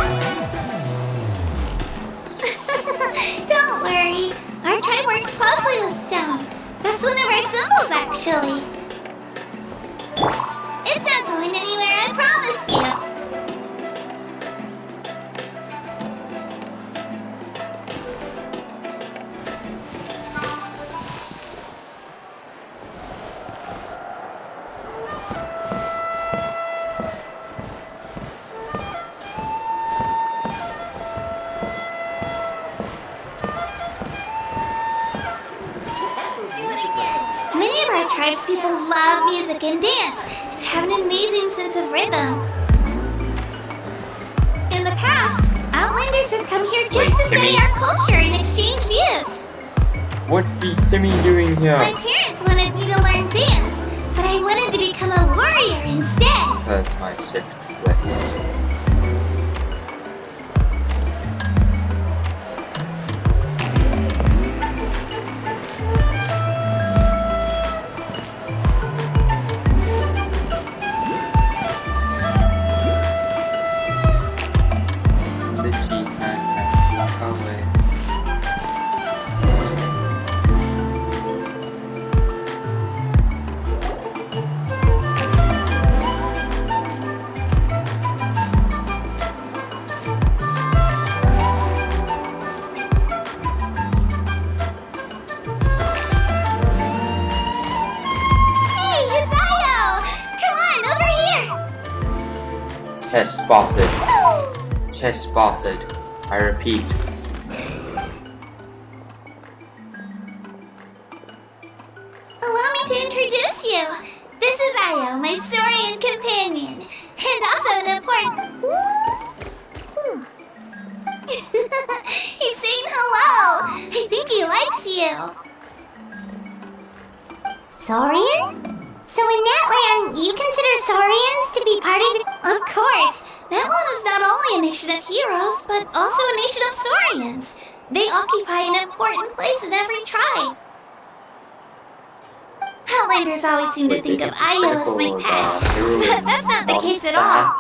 Don't worry. Our tribe works closely with stone. That's one of our symbols, actually. It's not going anywhere, I promise you. Many of our tribespeople love music and dance and have an amazing sense of rhythm. In the past, Outlanders have come here just to study our culture and exchange views. What's Timmy doing here? My parents wanted me to learn dance, but I wanted to become a warrior instead. Because my shift clicks. Chest spotted. I repeat. Allow me to introduce you. This is Ayo, my Saurian companion, and also an important... He's saying hello. I think he likes you. Saurian? So in Natlan, you consider Saurians to be part of... Of course. Natlan is not only a nation of heroes, but also a nation of Saurians. They occupy an important place in every tribe. Outlanders always seem to think of Ayo as my pet, but that's not the case at all.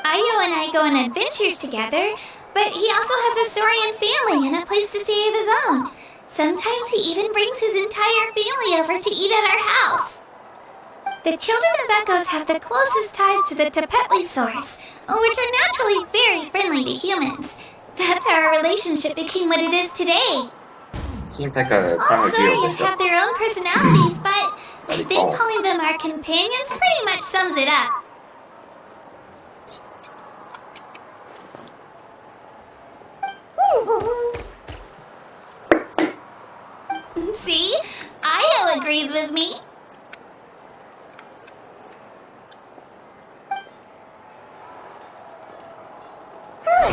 Ayo and I go on adventures together, but he also has a Saurian family and a place to stay of his own. Sometimes he even brings his entire family over to eat at our house. The children of Echoes have the closest ties to the Tepetli source, which are naturally very friendly to humans. That's how our relationship became what it is today. Seems like a All Saurians have their own personalities, but I think calling them our companions pretty much sums it up. See? Ayo agrees with me. Oh!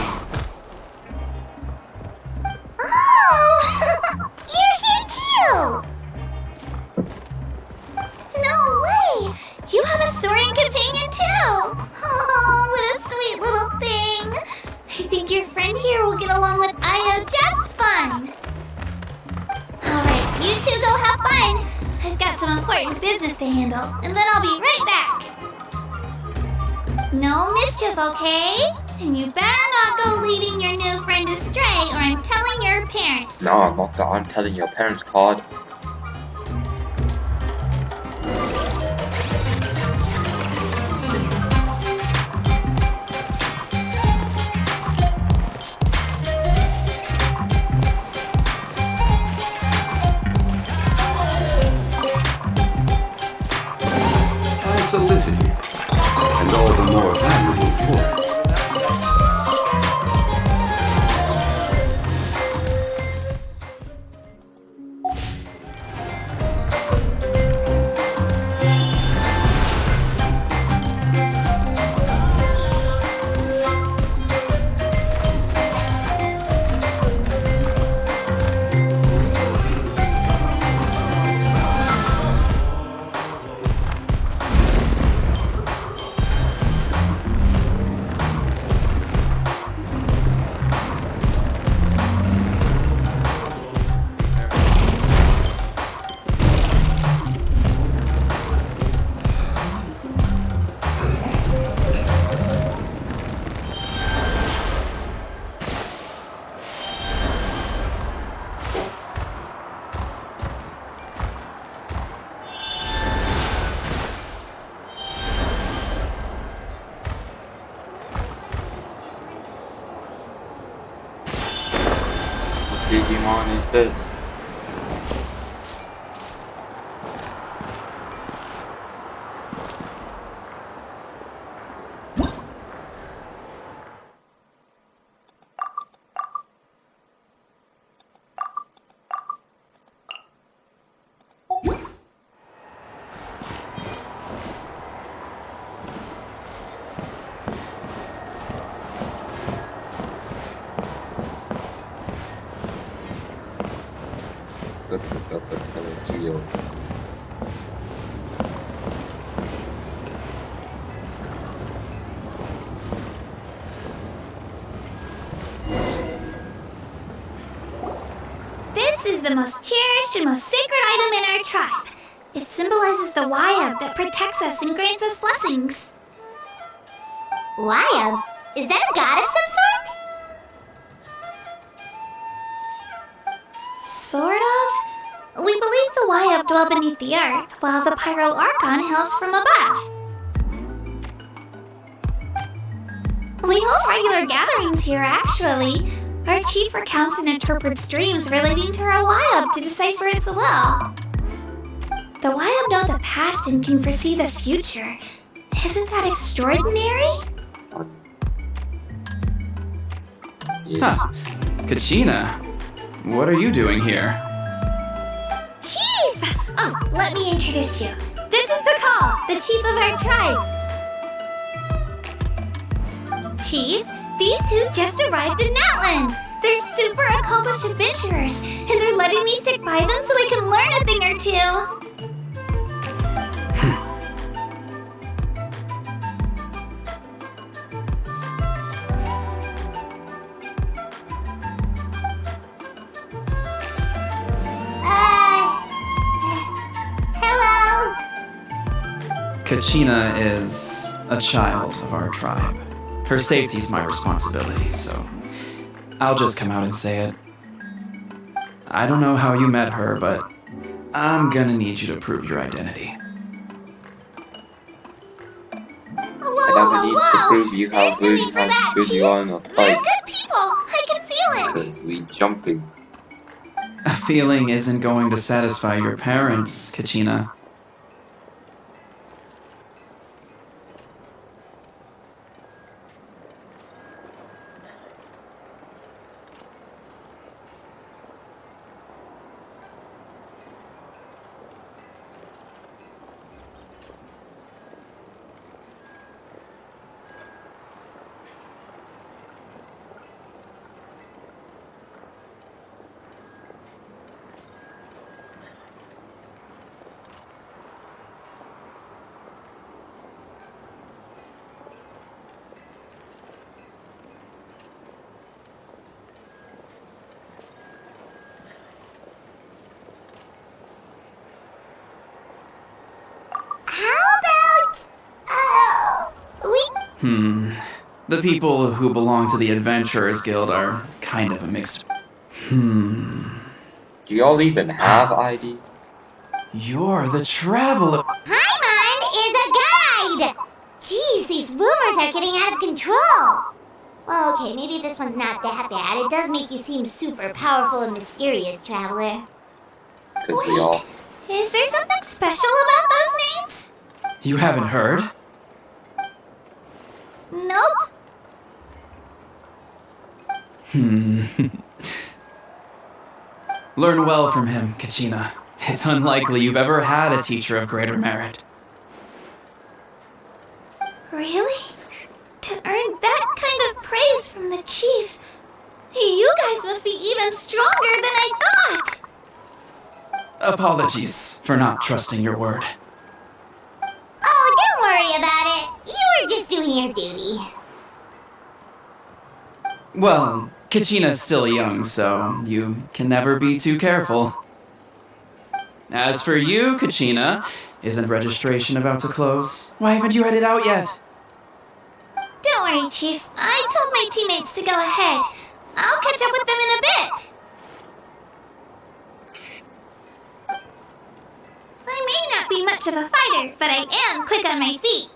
You're here too! No way! You have a Saurian companion too! Oh, what a sweet little thing! I think your friend here will get along with Ayo just fine. Alright, you two go have fun. I've got some important business to handle, and then I'll be right back. No mischief, okay? And you better not go leading your new friend astray, or I'm telling your parents. No, I'm not. I'm telling your parents, Claude. I solicited, and all the more valuable for it. Digimon is this? Geo. This is the most cherished and most sacred item in our tribe. It symbolizes the Wayab that protects us and grants us blessings. Wayab? Is that a god of some sort? Sort of. We believe the Wayab dwell beneath the earth, while the Pyro Archon hails from above. We hold regular gatherings here, actually. Our chief recounts and interprets dreams relating to our Wayab to decipher its will. The Wayab know the past and can foresee the future. Isn't that extraordinary? Yeah. Huh. Kachina, what are you doing here? Chief! Oh, let me introduce you. This is Pakal, the chief of our tribe. Chief, these two just arrived in Natlan. They're super accomplished adventurers, and they're letting me stick by them so I can learn a thing or two. Hello? Kachina is a child of our tribe. Her safety's my responsibility, so I'll just come out and say it. I don't know how you met her, but I'm gonna need you to prove your identity. And I'm gonna need to prove you how good you are in a They're fight. good people. I can feel it. Because we jumping. A feeling isn't going to satisfy your parents, Kachina. The people who belong to the Adventurers Guild are kind of a mixed... Do y'all even have ID? You're the traveler... Paimon is a guide! Jeez, these rumors are getting out of control. Well, okay, maybe this one's not that bad. It does make you seem super powerful and mysterious, traveler. Because we all... Is there something special about those names? You haven't heard? Nope. Learn well from him, Kachina. It's unlikely you've ever had a teacher of greater merit. Really? To earn that kind of praise from the chief, you guys must be even stronger than I thought. Apologies for not trusting your word. Oh, don't worry about it. You were just doing your duty. Well, Kachina's still young, so you can never be too careful. As for you, Kachina, isn't registration about to close? Why haven't you had it out yet? Don't worry, Chief. I told my teammates to go ahead. I'll catch up with them in a bit. I may not be much of a fighter, but I am quick on my feet.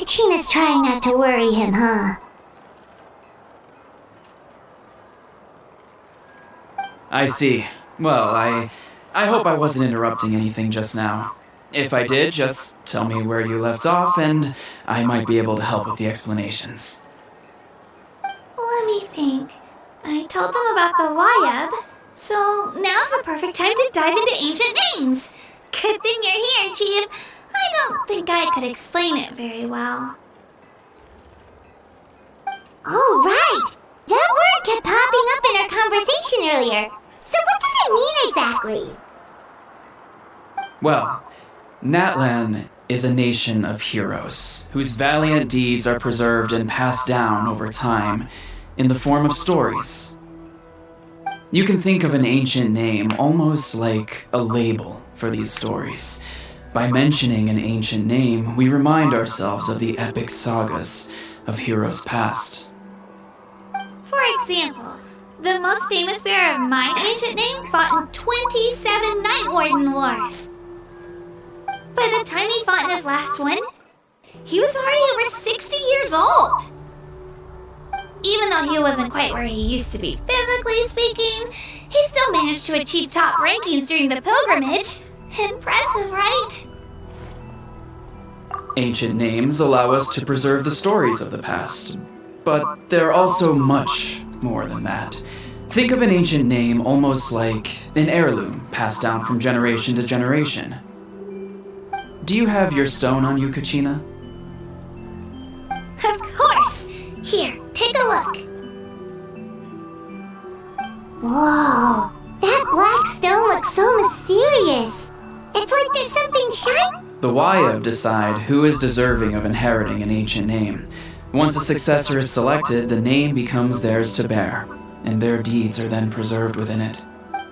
Kachina's trying not to worry him, huh? I see. Well, I hope I wasn't interrupting anything just now. If I did, just tell me where you left off, and I might be able to help with the explanations. Let me think. I told them about the Wayab, so now's the perfect time to dive into ancient names. Good thing you're here, Chief. I don't think I could explain it very well. Oh, right! That word kept popping up in our conversation earlier. So what does it mean exactly? Well, Natlan is a nation of heroes whose valiant deeds are preserved and passed down over time in the form of stories. You can think of an ancient name almost like a label for these stories. By mentioning an ancient name, we remind ourselves of the epic sagas of heroes past. For example, the most famous bearer of my ancient name fought in 27 Night Warden Wars. By the time he fought in his last one, he was already over 60 years old. Even though he wasn't quite where he used to be physically speaking, he still managed to achieve top rankings during the pilgrimage. Impressive, right? Ancient names allow us to preserve the stories of the past, but they're also much more than that. Think of an ancient name almost like an heirloom passed down from generation to generation. Do you have your stone on you, Kachina? Of course! Here, take a look. Whoa, that black stone looks so mysterious. It's like there's something shiny. The Wayab decide who is deserving of inheriting an ancient name. Once a successor is selected, the name becomes theirs to bear, and their deeds are then preserved within it.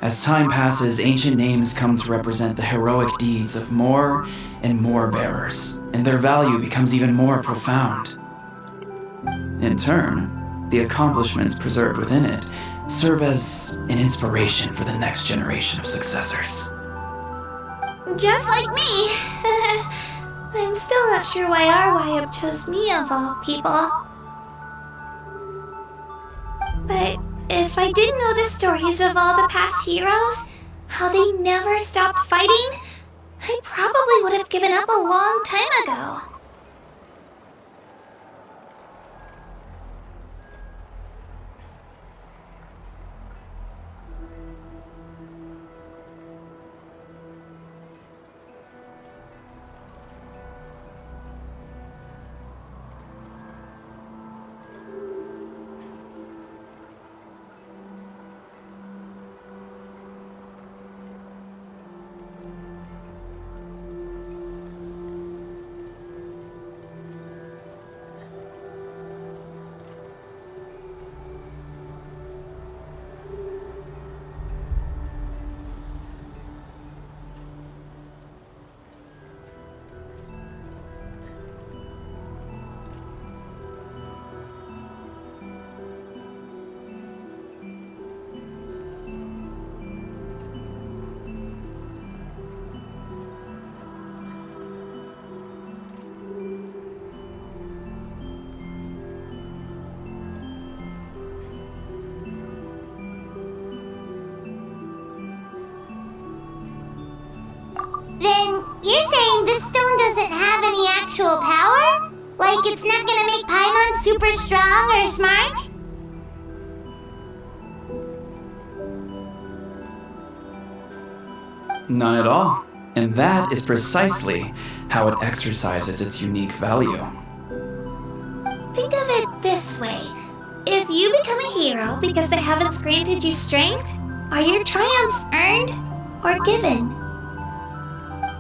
As time passes, ancient names come to represent the heroic deeds of more and more bearers, and their value becomes even more profound. In turn, the accomplishments preserved within it serve as an inspiration for the next generation of successors. Just like me. I'm still not sure why our Wayab chose me of all people. But if I didn't know the stories of all the past heroes, how they never stopped fighting, I probably would have given up a long time ago. Then you're saying this stone doesn't have any actual power? Like it's not gonna make Paimon super strong or smart? None at all. And that is precisely how it exercises its unique value. Think of it this way. If you become a hero because the heavens granted you strength, are your triumphs earned or given?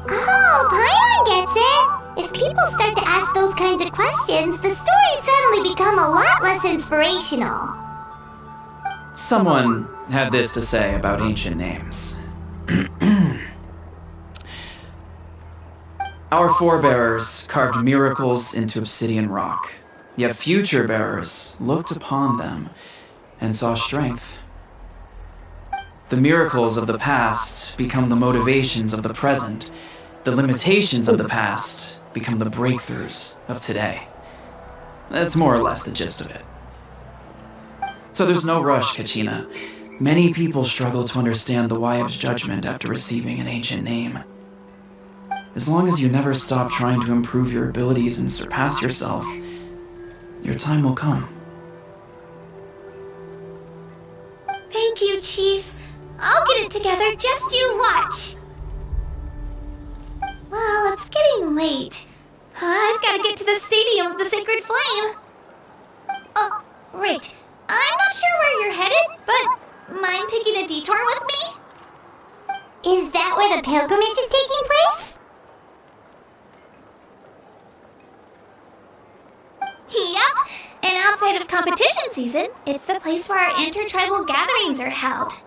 Oh, Paimon gets it! If people start to ask those kinds of questions, the stories suddenly become a lot less inspirational. Someone had this to say about ancient names. Our forebears carved miracles into obsidian rock, yet future bearers looked upon them and saw strength. The miracles of the past become the motivations of the present. The limitations of the past become the breakthroughs of today. That's more or less the gist of it. So there's no rush, Kachina. Many people struggle to understand the Wyab's judgment after receiving an ancient name. As long as you never stop trying to improve your abilities and surpass yourself, your time will come. Thank you, Chief. I'll get it together, just you watch. Well, it's getting late. I've got to get to the Stadium of the Sacred Flame. Oh, right. I'm not sure where you're headed, but mind taking a detour with me? Is that where the pilgrimage is taking place? Yep, and outside of competition season, it's the place where our intertribal gatherings are held.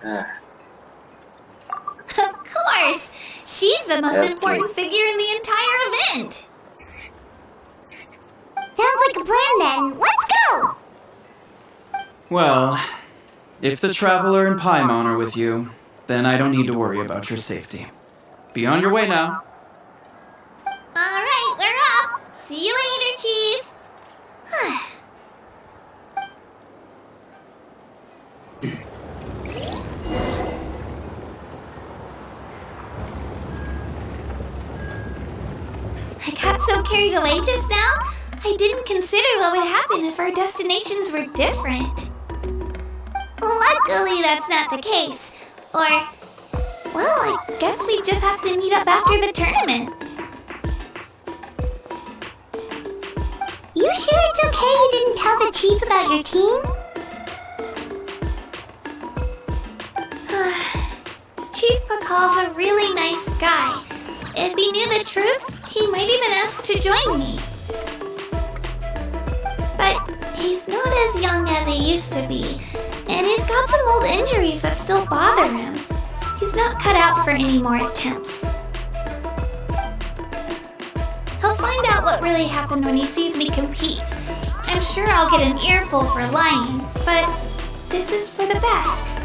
Of course! She's the most important figure in the entire event! Sounds like a plan then. Let's go! Well, if the Traveler and Paimon are with you, then I don't need to worry about your safety. Be on your way now. Alright, we're off! See you later, Chief! I got so carried away just now, I didn't consider what would happen if our destinations were different. Luckily, that's not the case. Or Well, I guess we just have to meet up after the tournament. You sure it's okay you didn't tell the chief about your team? Chief Pakal's a really nice guy. If he knew the truth, he might even ask to join me. But he's not as young as he used to be, and he's got some old injuries that still bother him. He's not cut out for any more attempts. He'll find out what really happened when he sees me compete. I'm sure I'll get an earful for lying, but this is for the best.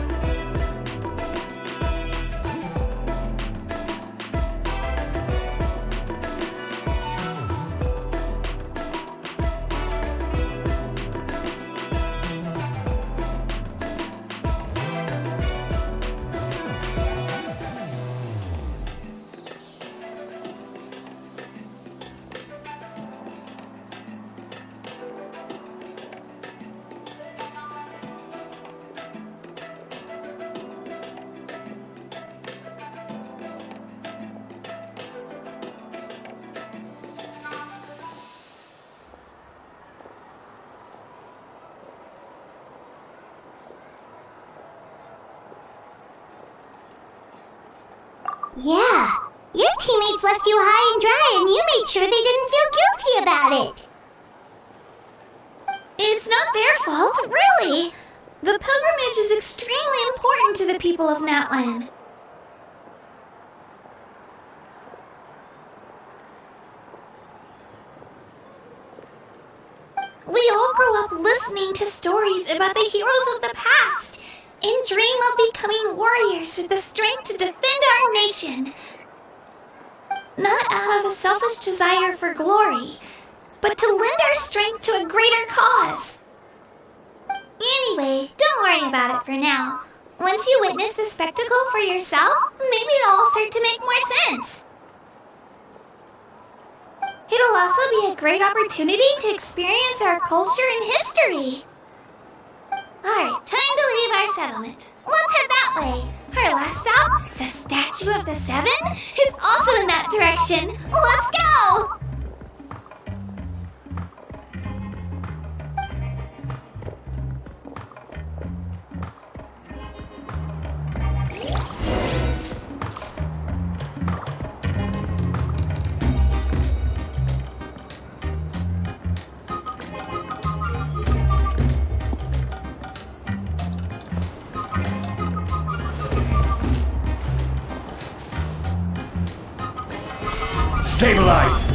Yeah, your teammates left you high and dry and you made sure they didn't feel guilty about it. It's not their fault, really. The pilgrimage is extremely important to the people of Natlan. We all grow up listening to stories about the heroes of the past and dream of becoming warriors with the strength to defend our nation. Not out of a selfish desire for glory, but to lend our strength to a greater cause. Anyway, don't worry about it for now. Once you witness the spectacle for yourself, maybe it'll all start to make more sense. It'll also be a great opportunity to experience our culture and history. Alright, time to leave our settlement. Let's head that way. Our last stop, the Statue of the Seven, is also in that direction. Let's go! Stabilize!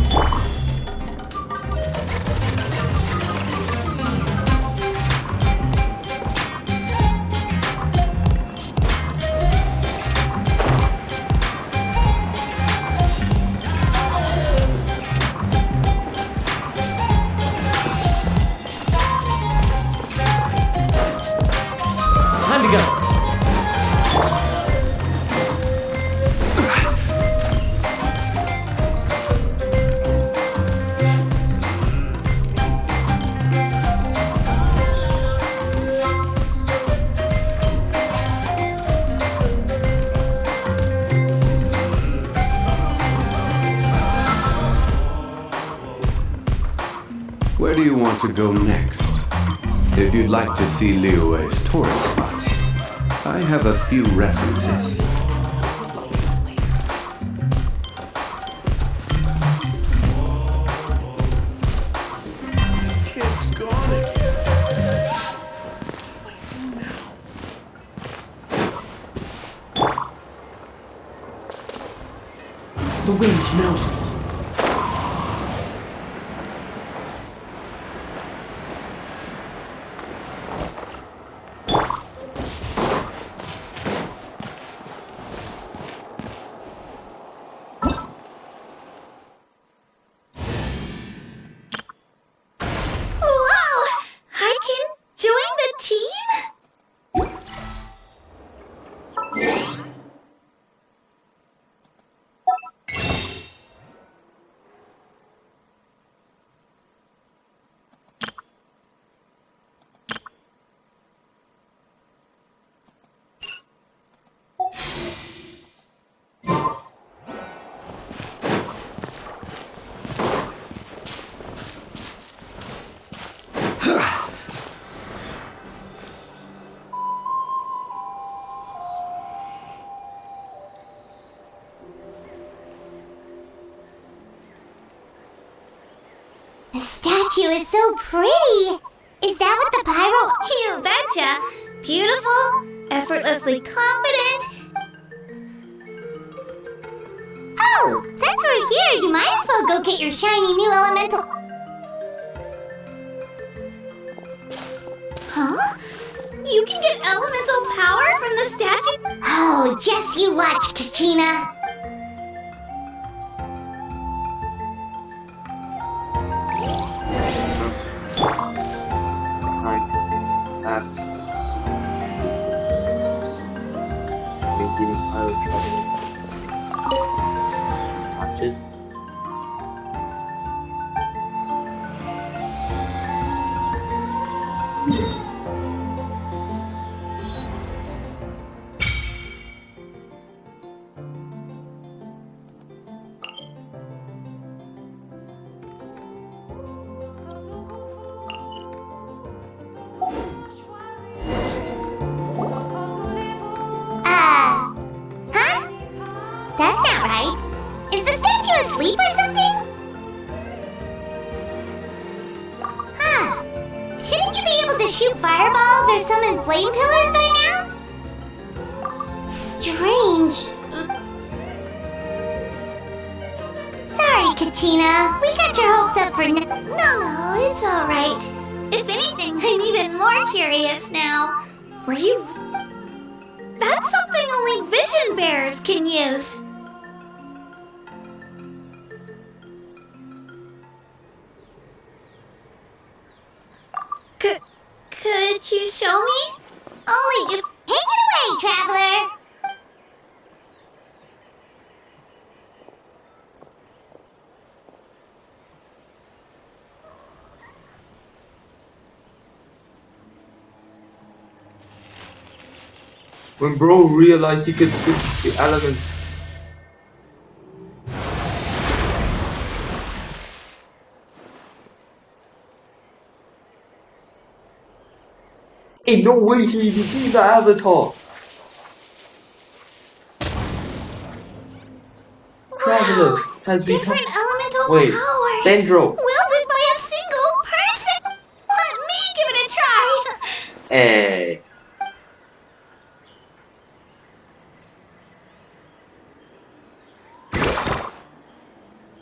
Time to go. Where do you want to go next? If you'd like to see Liyue's tourist spots, I have a few references. It's gone again. What do I do now? The wind knows me. The statue is so pretty. Is that what the pyro... You betcha. Beautiful, effortlessly confident. Oh, since we're here, you might as well go get your shiny new elemental... Huh? You can get elemental power from the statue? Oh, just you watch, Katrina. Apps. Maintaining pilot travel. Matches. Huh? That's not right. Is the statue asleep or something? Huh. Shouldn't you be able to shoot fireballs or summon flame pillars by now? Strange. Sorry, Katrina. We got your hopes up for No, it's alright. If anything, I'm even more curious now. Were you... That's something only vision bearers can use. Could you show me? Only if... Take it away, traveler! When bro realized he could switch the elements. Ain't no way he became the Avatar. Traveler has different become... elemental Wait, powers. Dendro. Wielded by a single person. Let me give it a try. Eh.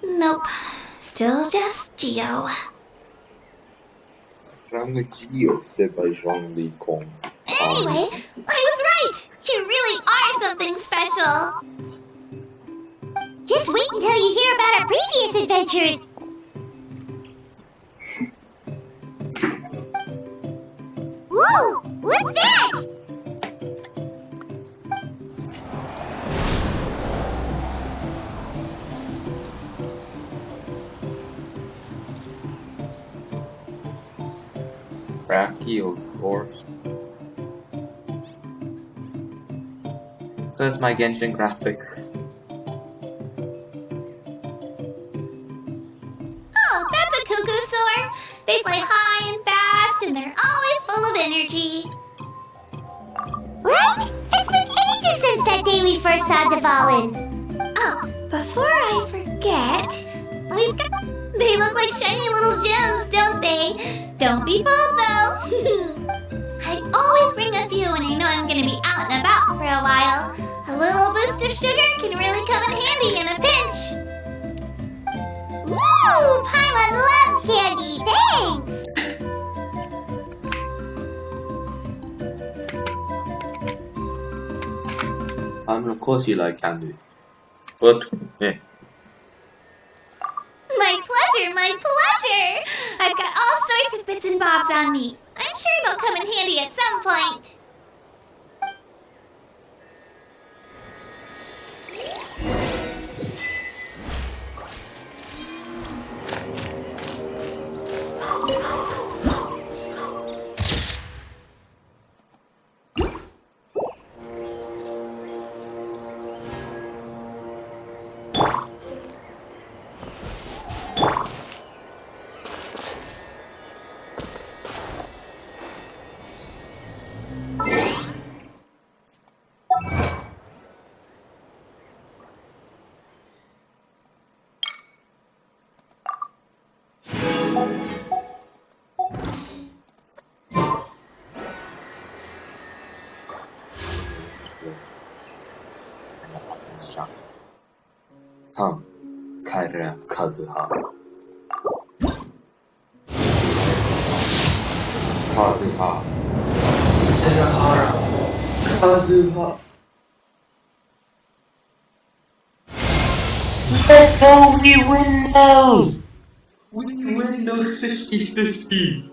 Nope. Still just Geo. Rang Geo, said by Zhang Kong. Anyway, I was right. You really are something special. Just wait until you hear about our previous adventures. Whoa! What's that? Brachiosaurus. There's my Genshin graphics. Oh, that's a cuckoosaur. They fly high and fast, and they're always full of energy. Right? It's been ages since that day we first saw Devalin. Oh, before I forget, we've got... They look like shiny little gems, don't they? Don't be fooled, though. I always bring a few when I know I'm gonna be out and about for a while. A little boost of sugar can really come in handy in a pinch. Woo! Paimon loves candy! Thanks! Of course you like candy. But, yeah. My pleasure, my pleasure! I've got all sorts of bits and bobs on me. I'm sure they'll come in handy at some point. yapacağım. Tamam. Kara Kazuha. Kazuha. Kara Kazuha. Let's go, we win those! We win those 50-50s!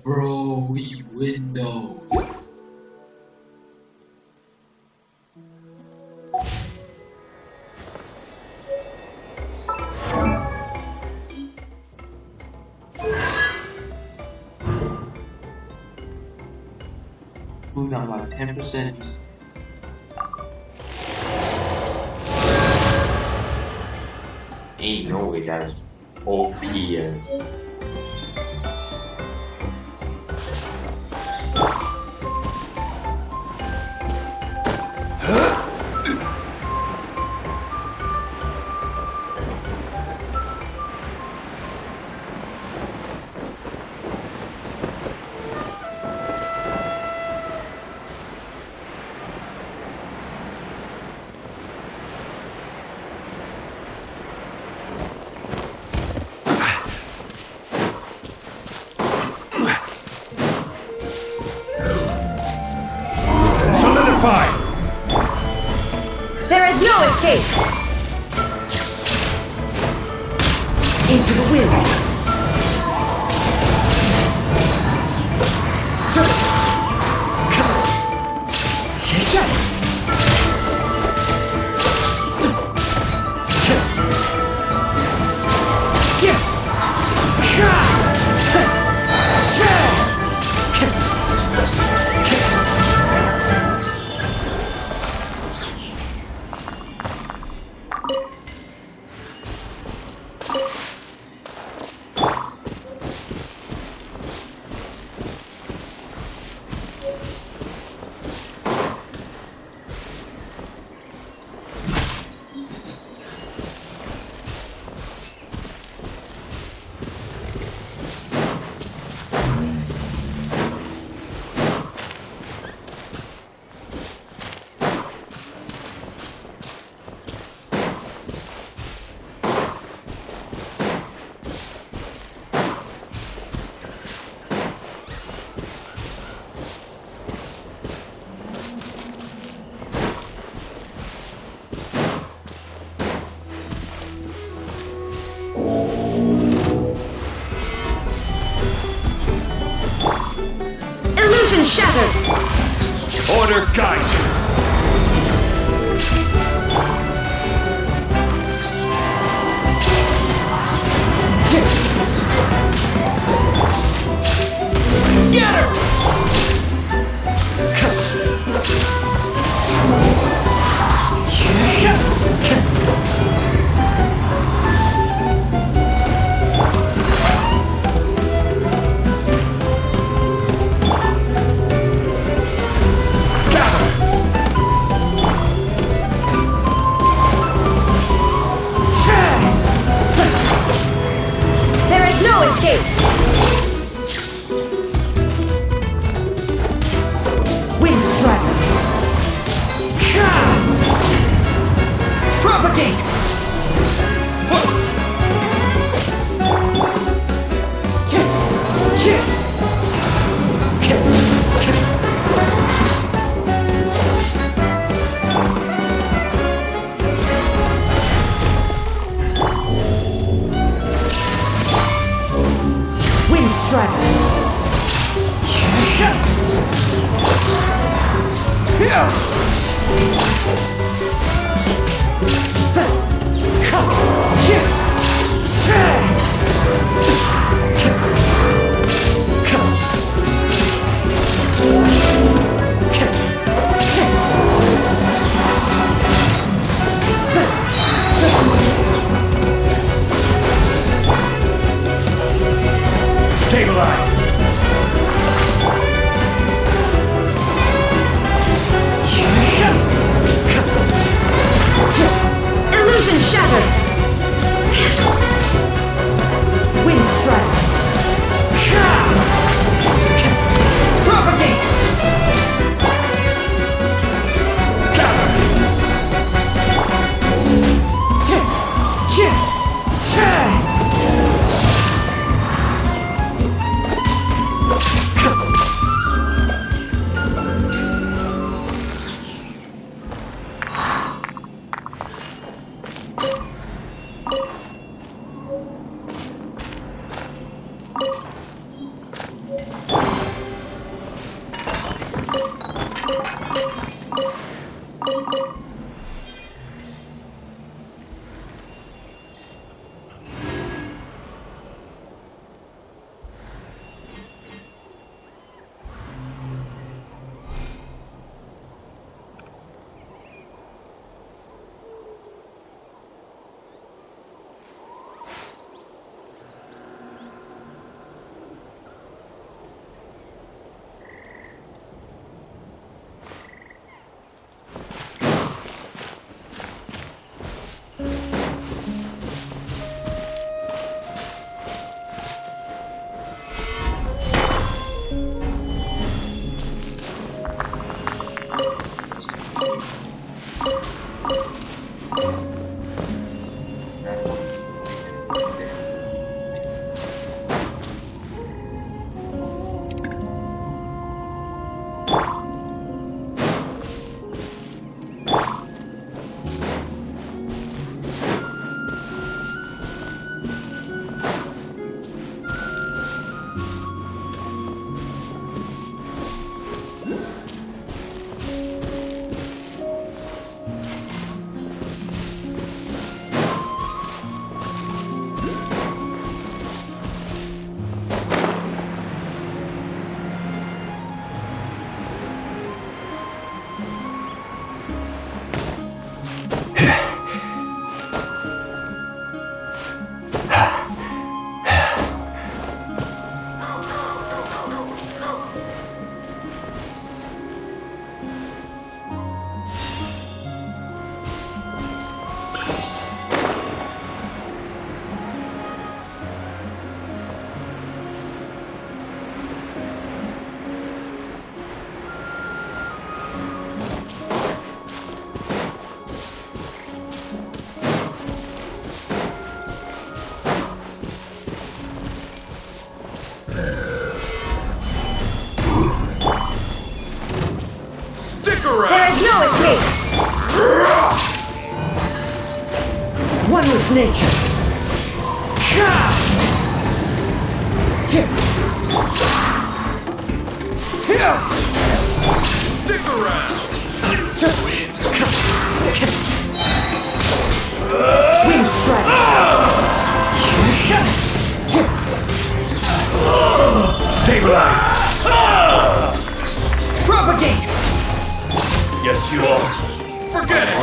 Bro, we win those. Food on like 10%. Ain't no way that's OPS. There is no escape! Into the wind! Shattered! Order guide you! Scatter! Escape! Wind Strider! Propagate! Strider. Stabilize! Illusion shattered! Wind strike! Propagate! There is no escape! One with nature. Stick around! Wind strike! Stabilize! Propagate! Yes, you are. Forget it!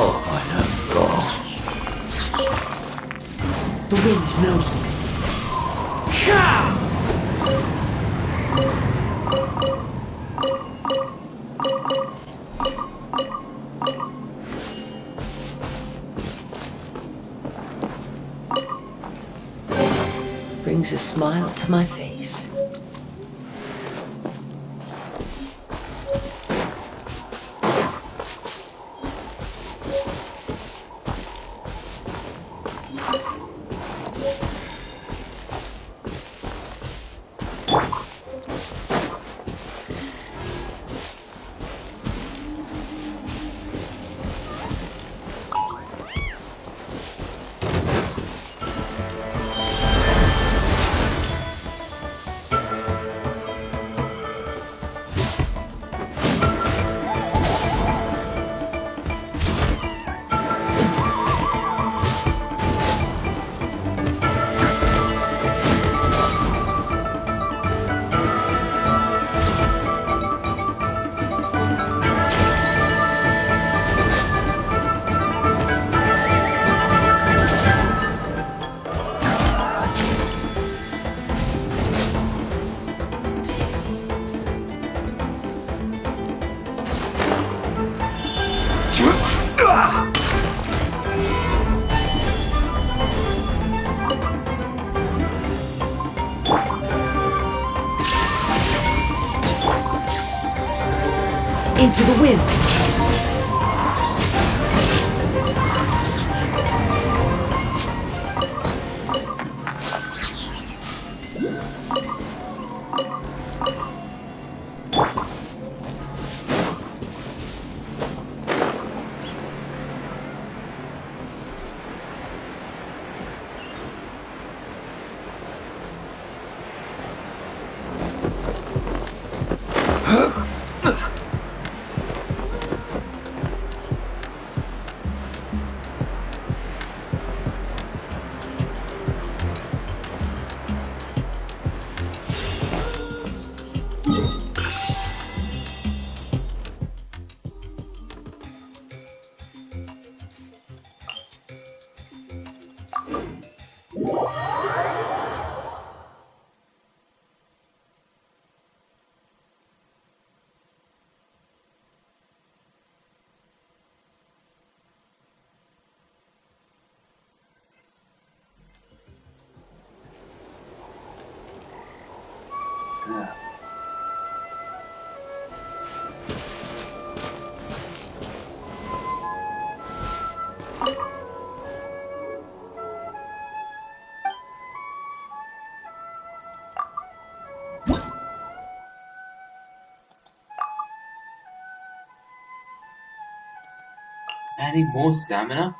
The wind knows me. Brings a smile to my face. into the wind. Adding more stamina?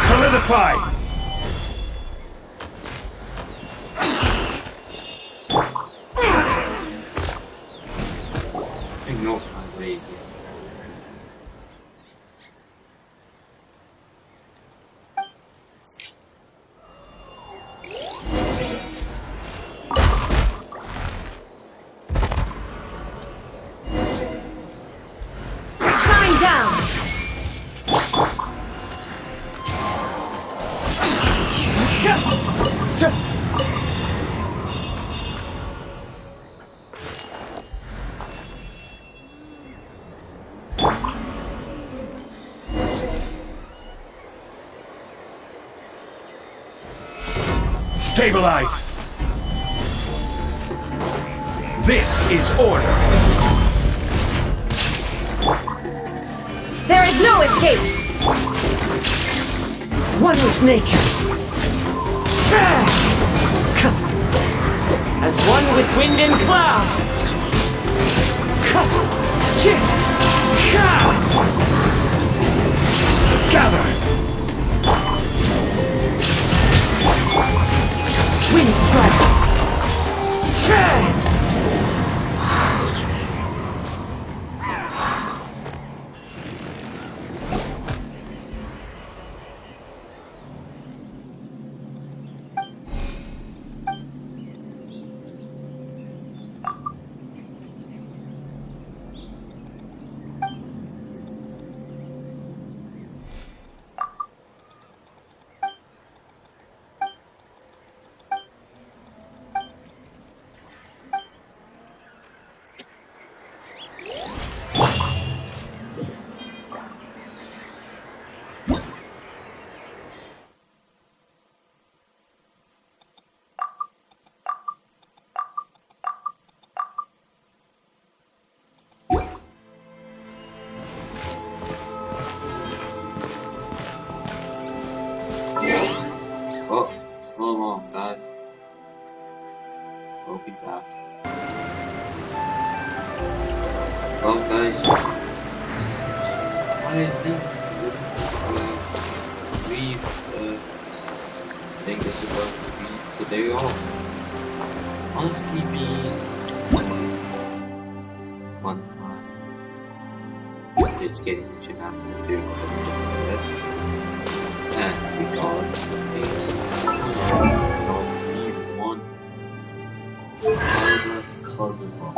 Solidify! Ignore my way here. Shine down! Stabilize! This is order! There is no escape! One with nature. As one with wind and cloud. Gather! Wind strike. Oh, so long, guys. We'll be back. Well, guys, I think this is going to be today off. Honestly, being one time, just getting into that and doing the rest, and we got I'll see one other Kazuha.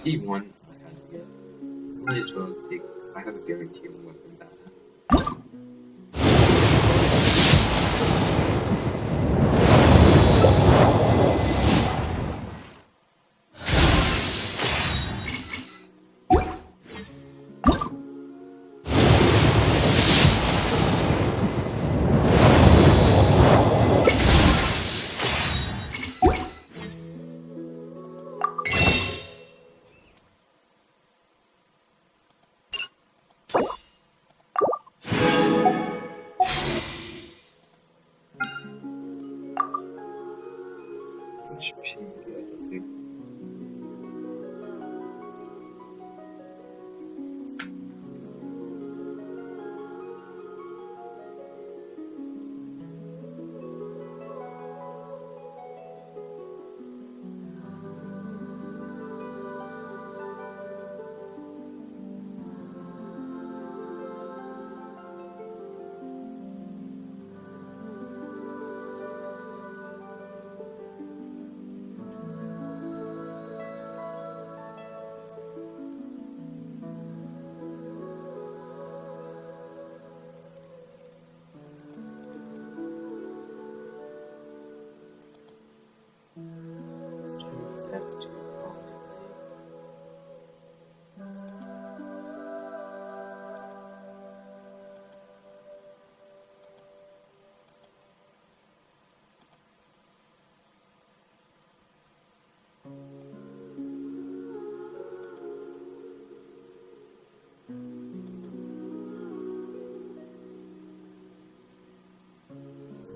see one. I have to get. Might as well take. I have a guarantee on weapon back.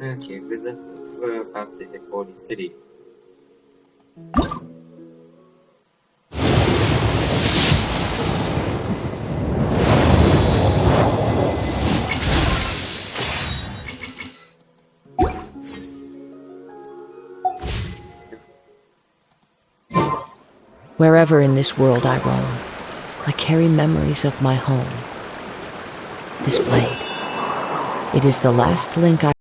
Okay, we're about to hit Holy Pity. Wherever in this world I roam, I carry memories of my home. This blade, it is the last link I